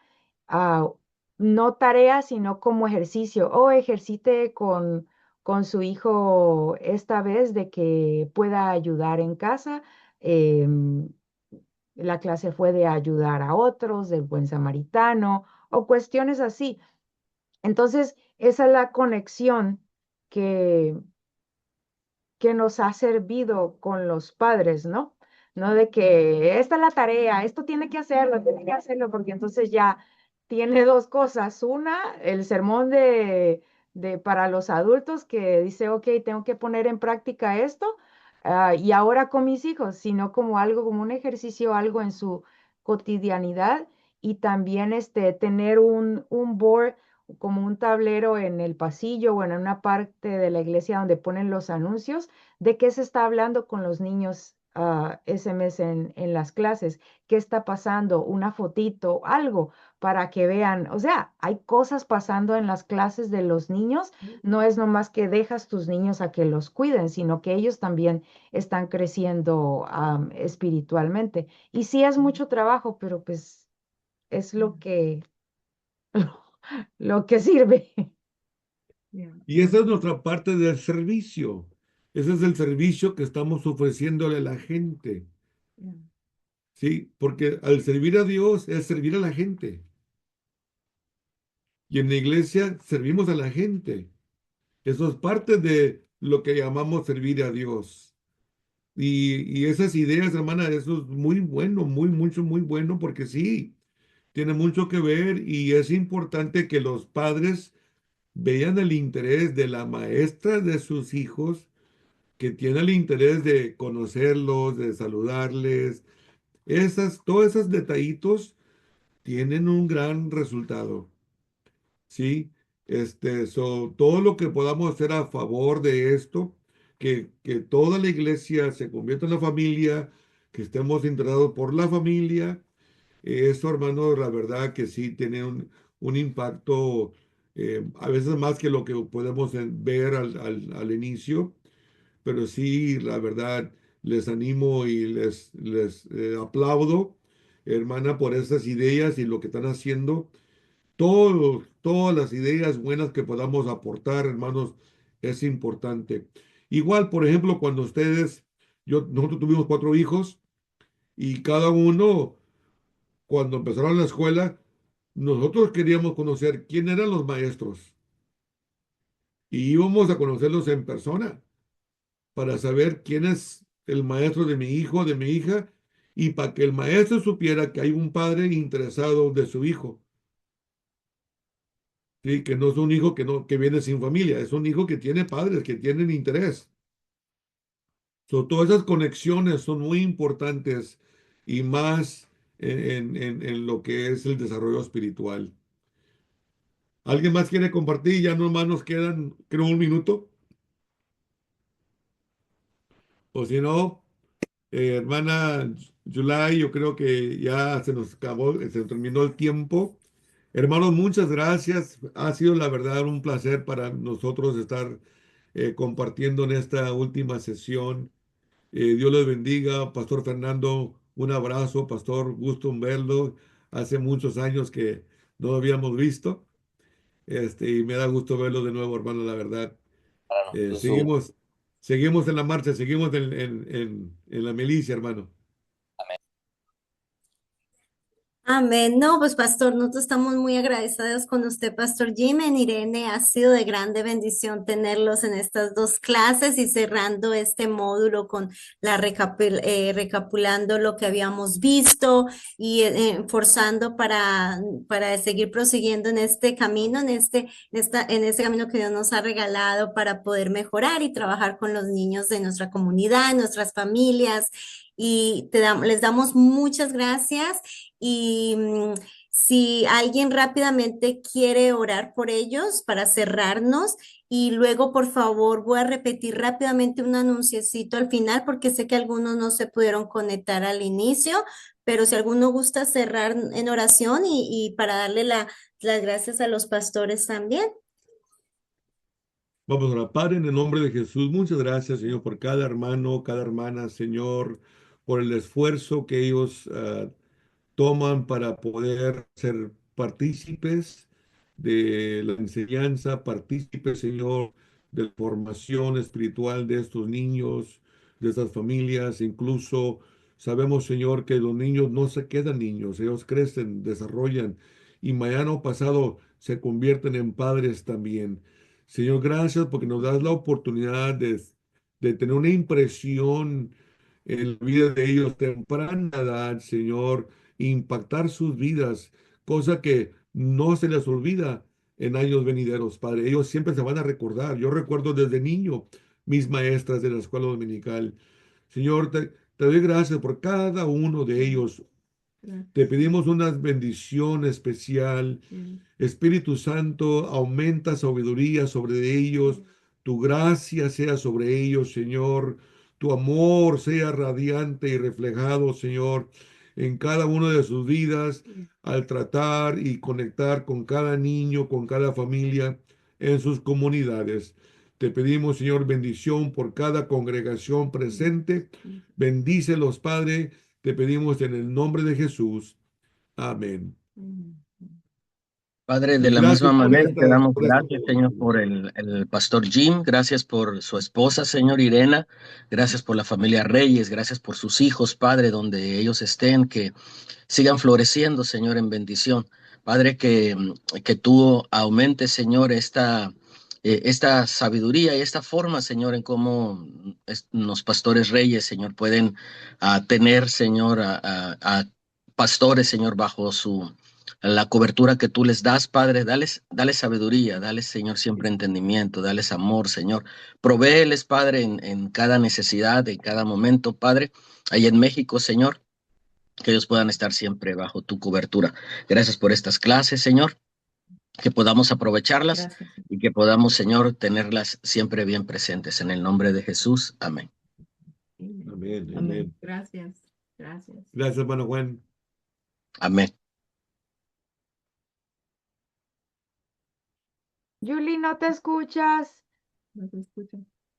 S2: ah, no tarea, sino como ejercicio o ejercite con su hijo esta vez de que pueda ayudar en casa. em, la clase fue de ayudar a otros, del buen samaritano o cuestiones así. Entonces, esa es la conexión que, que nos ha servido con los padres, ¿no? No de que esta es la tarea, esto tiene que hacerlo, porque entonces ya tiene dos cosas. Una, el sermón para los adultos que dice, ok, tengo que poner en práctica esto, y ahora con mis hijos, sino como algo, como un ejercicio, algo en su cotidianidad, y también tener un board como un tablero en el pasillo o en una parte de la iglesia donde ponen los anuncios de qué se está hablando con los niños ese mes en las clases, qué está pasando, una fotito, algo para que vean. O sea, hay cosas pasando en las clases de los niños. No es nomás que dejas tus niños a que los cuiden, sino que ellos también están creciendo espiritualmente. Y sí es mucho trabajo, pero pues es lo que, lo que sirve.
S5: Y esa es nuestra parte del servicio. Ese es el servicio que estamos ofreciéndole a la gente. Sí, porque al servir a Dios es servir a la gente. Y en la iglesia servimos a la gente. Eso es parte de lo que llamamos servir a Dios. Y esas ideas, hermana, eso es muy bueno, muy bueno, porque sí, tiene mucho que ver y es importante que los padres vean el interés de la maestra de sus hijos, que tiene el interés de conocerlos, de saludarles. Todos esos detallitos tienen un gran resultado. ¿Sí? Todo lo que podamos hacer a favor de esto, que toda la iglesia se convierta en una familia, que estemos integrados por la familia, eso, hermano, la verdad que sí tiene un impacto, a veces más que lo que podemos ver al inicio, pero sí, la verdad, les animo y les aplaudo, hermana, por esas ideas y lo que están haciendo todas las ideas buenas que podamos aportar, hermanos, es importante. Igual, por ejemplo, cuando nosotros tuvimos 4 hijos y cada uno, cuando empezaron la escuela, nosotros queríamos conocer quién eran los maestros y íbamos a conocerlos en persona para saber quién es el maestro de mi hijo, de mi hija, y para que el maestro supiera que hay un padre interesado de su hijo. Sí, que no es un hijo que viene sin familia, es un hijo que tiene padres, que tienen interés. Todas esas conexiones son muy importantes y más en lo que es el desarrollo espiritual. ¿Alguien más quiere compartir? Ya nomás nos quedan, creo, un minuto. O si no, hermana July, yo creo que ya se nos acabó, se terminó el tiempo. Hermanos, muchas gracias. Ha sido la verdad un placer para nosotros estar compartiendo en esta última sesión. Dios les bendiga, Pastor Fernando. Un abrazo, Pastor. Gusto en verlo. Hace muchos años que no lo habíamos visto. Y me da gusto verlo de nuevo, hermano, la verdad.
S11: Es un
S5: Seguimos en la marcha, seguimos en la milicia, hermano.
S1: Amén. No, pues pastor, nosotros estamos muy agradecidos con usted, pastor Jim. En Irene, ha sido de grande bendición tenerlos en estas dos clases y cerrando este módulo con recapitulando lo que habíamos visto y forzando para seguir prosiguiendo en este camino, en este camino que Dios nos ha regalado para poder mejorar y trabajar con los niños de nuestra comunidad, nuestras familias. Y les damos muchas gracias. Y si alguien rápidamente quiere orar por ellos para cerrarnos, y luego, por favor, voy a repetir rápidamente un anunciecito al final, porque sé que algunos no se pudieron conectar al inicio, pero si alguno gusta cerrar en oración y para darle las gracias a los pastores también.
S5: Vamos a orar. Padre, en el nombre de Jesús, muchas gracias, Señor, por cada hermano, cada hermana, Señor, por el esfuerzo que ellos toman para poder ser partícipes de la enseñanza, partícipes, Señor, de la formación espiritual de estos niños, de estas familias. Incluso sabemos, Señor, que los niños no se quedan niños, ellos crecen, desarrollan y mañana o pasado se convierten en padres también. Señor, gracias porque nos das la oportunidad de tener una impresión en la vida de ellos temprana edad, Señor, impactar sus vidas, cosa que no se les olvida en años venideros, Padre. Ellos siempre se van a recordar. Yo recuerdo desde niño mis maestras de la escuela dominical. Señor, te doy gracias por cada uno de ellos. Te pedimos una bendición especial. Espíritu Santo, aumenta sabiduría sobre ellos. Tu gracia sea sobre ellos, Señor. Tu amor sea radiante y reflejado, Señor, en cada una de sus vidas al tratar y conectar con cada niño, con cada familia en sus comunidades. Te pedimos, Señor, bendición por cada congregación presente. Bendícelos, Padre. Te pedimos en el nombre de Jesús. Amén.
S8: Padre, de
S5: Y
S8: la
S5: gracias
S8: misma
S5: por
S8: manera te damos
S5: por esta
S8: gracias, Señor, por el pastor Jim, gracias por su esposa, Señor Irena, gracias por la familia Reyes, gracias por sus hijos, Padre, donde ellos estén, que sigan floreciendo, Señor, en bendición. Padre, que tú aumentes, Señor, esta sabiduría y esta forma, Señor, en cómo los pastores Reyes, Señor, pueden tener, Señor, a pastores, Señor, bajo la cobertura que tú les das, Padre. Dales sabiduría, dales, Señor, siempre entendimiento, dales amor, Señor. Provéeles, Padre, en cada necesidad, en cada momento, Padre. Ahí en México, Señor, que ellos puedan estar siempre bajo tu cobertura. Gracias por estas clases, Señor, que podamos aprovecharlas. Gracias. Y que podamos, Señor, tenerlas siempre bien presentes. En el nombre de Jesús. Amén.
S5: Amén. Amén.
S3: Gracias. Gracias.
S5: Gracias, hermano Juan.
S8: Amén.
S2: Julie, ¿no te escuchas?
S3: No se escucha.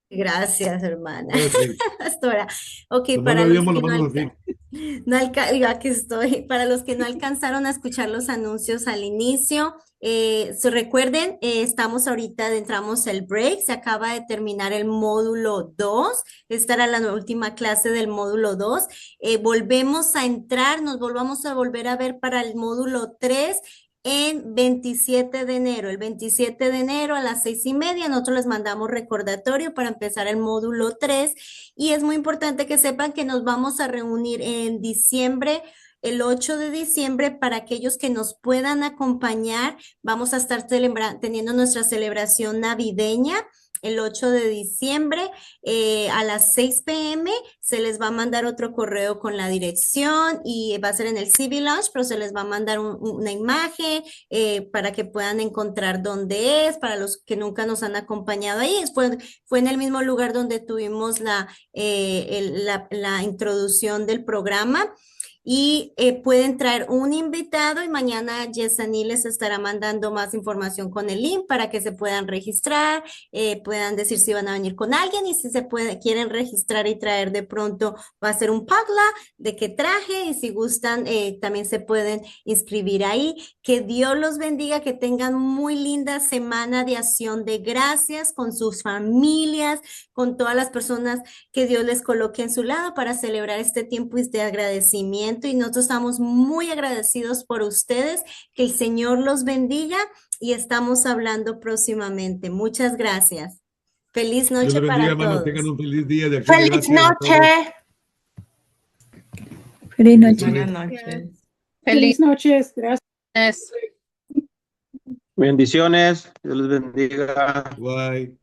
S1: Gracias, hermana.
S5: Sí.
S1: Pastora. Ok,
S5: Nomás
S1: para
S5: lo
S1: los
S5: oímos,
S1: que
S5: nomás así.
S1: yo aquí estoy. Para los que no alcanzaron a escuchar los anuncios al inicio, recuerden, estamos ahorita, entramos el break, se acaba de terminar el módulo 2, esta era la última clase del módulo 2, volvemos a entrar, nos volvamos a volver a ver para el módulo 3, en 27 de enero, el 27 de enero a las 6:30, nosotros les mandamos recordatorio para empezar el módulo 3 y es muy importante que sepan que nos vamos a reunir en diciembre, el 8 de diciembre, para aquellos que nos puedan acompañar, vamos a estar teniendo nuestra celebración navideña. El 8 de diciembre a las 6 p.m. se les va a mandar otro correo con la dirección y va a ser en el CB Lounge, pero se les va a mandar una imagen para que puedan encontrar dónde es, para los que nunca nos han acompañado ahí. Fue en el mismo lugar donde tuvimos la introducción del programa. Y pueden traer un invitado y mañana Yesani les estará mandando más información con el link para que se puedan registrar, puedan decir si van a venir con alguien y si quieren registrar y traer de pronto, va a ser un Padla de qué traje y si gustan también se pueden inscribir ahí. Que Dios los bendiga, que tengan muy linda semana de acción de gracias con sus familias, con todas las personas que Dios les coloque en su lado para celebrar este tiempo de agradecimiento. Y nosotros estamos muy agradecidos por ustedes, que el Señor los bendiga y estamos hablando próximamente. Muchas gracias. Feliz
S5: Dios
S1: noche
S5: les bendiga,
S1: para
S5: hermanos.
S1: todos.
S5: Tengan un feliz día de acción de
S6: ¡Feliz
S5: gracias a todos.
S6: noche!
S12: Feliz noche.
S7: Buenas noches.
S10: Feliz
S13: noches. Gracias.
S10: noches.
S14: Bendiciones. Dios les bendiga.
S5: Bye.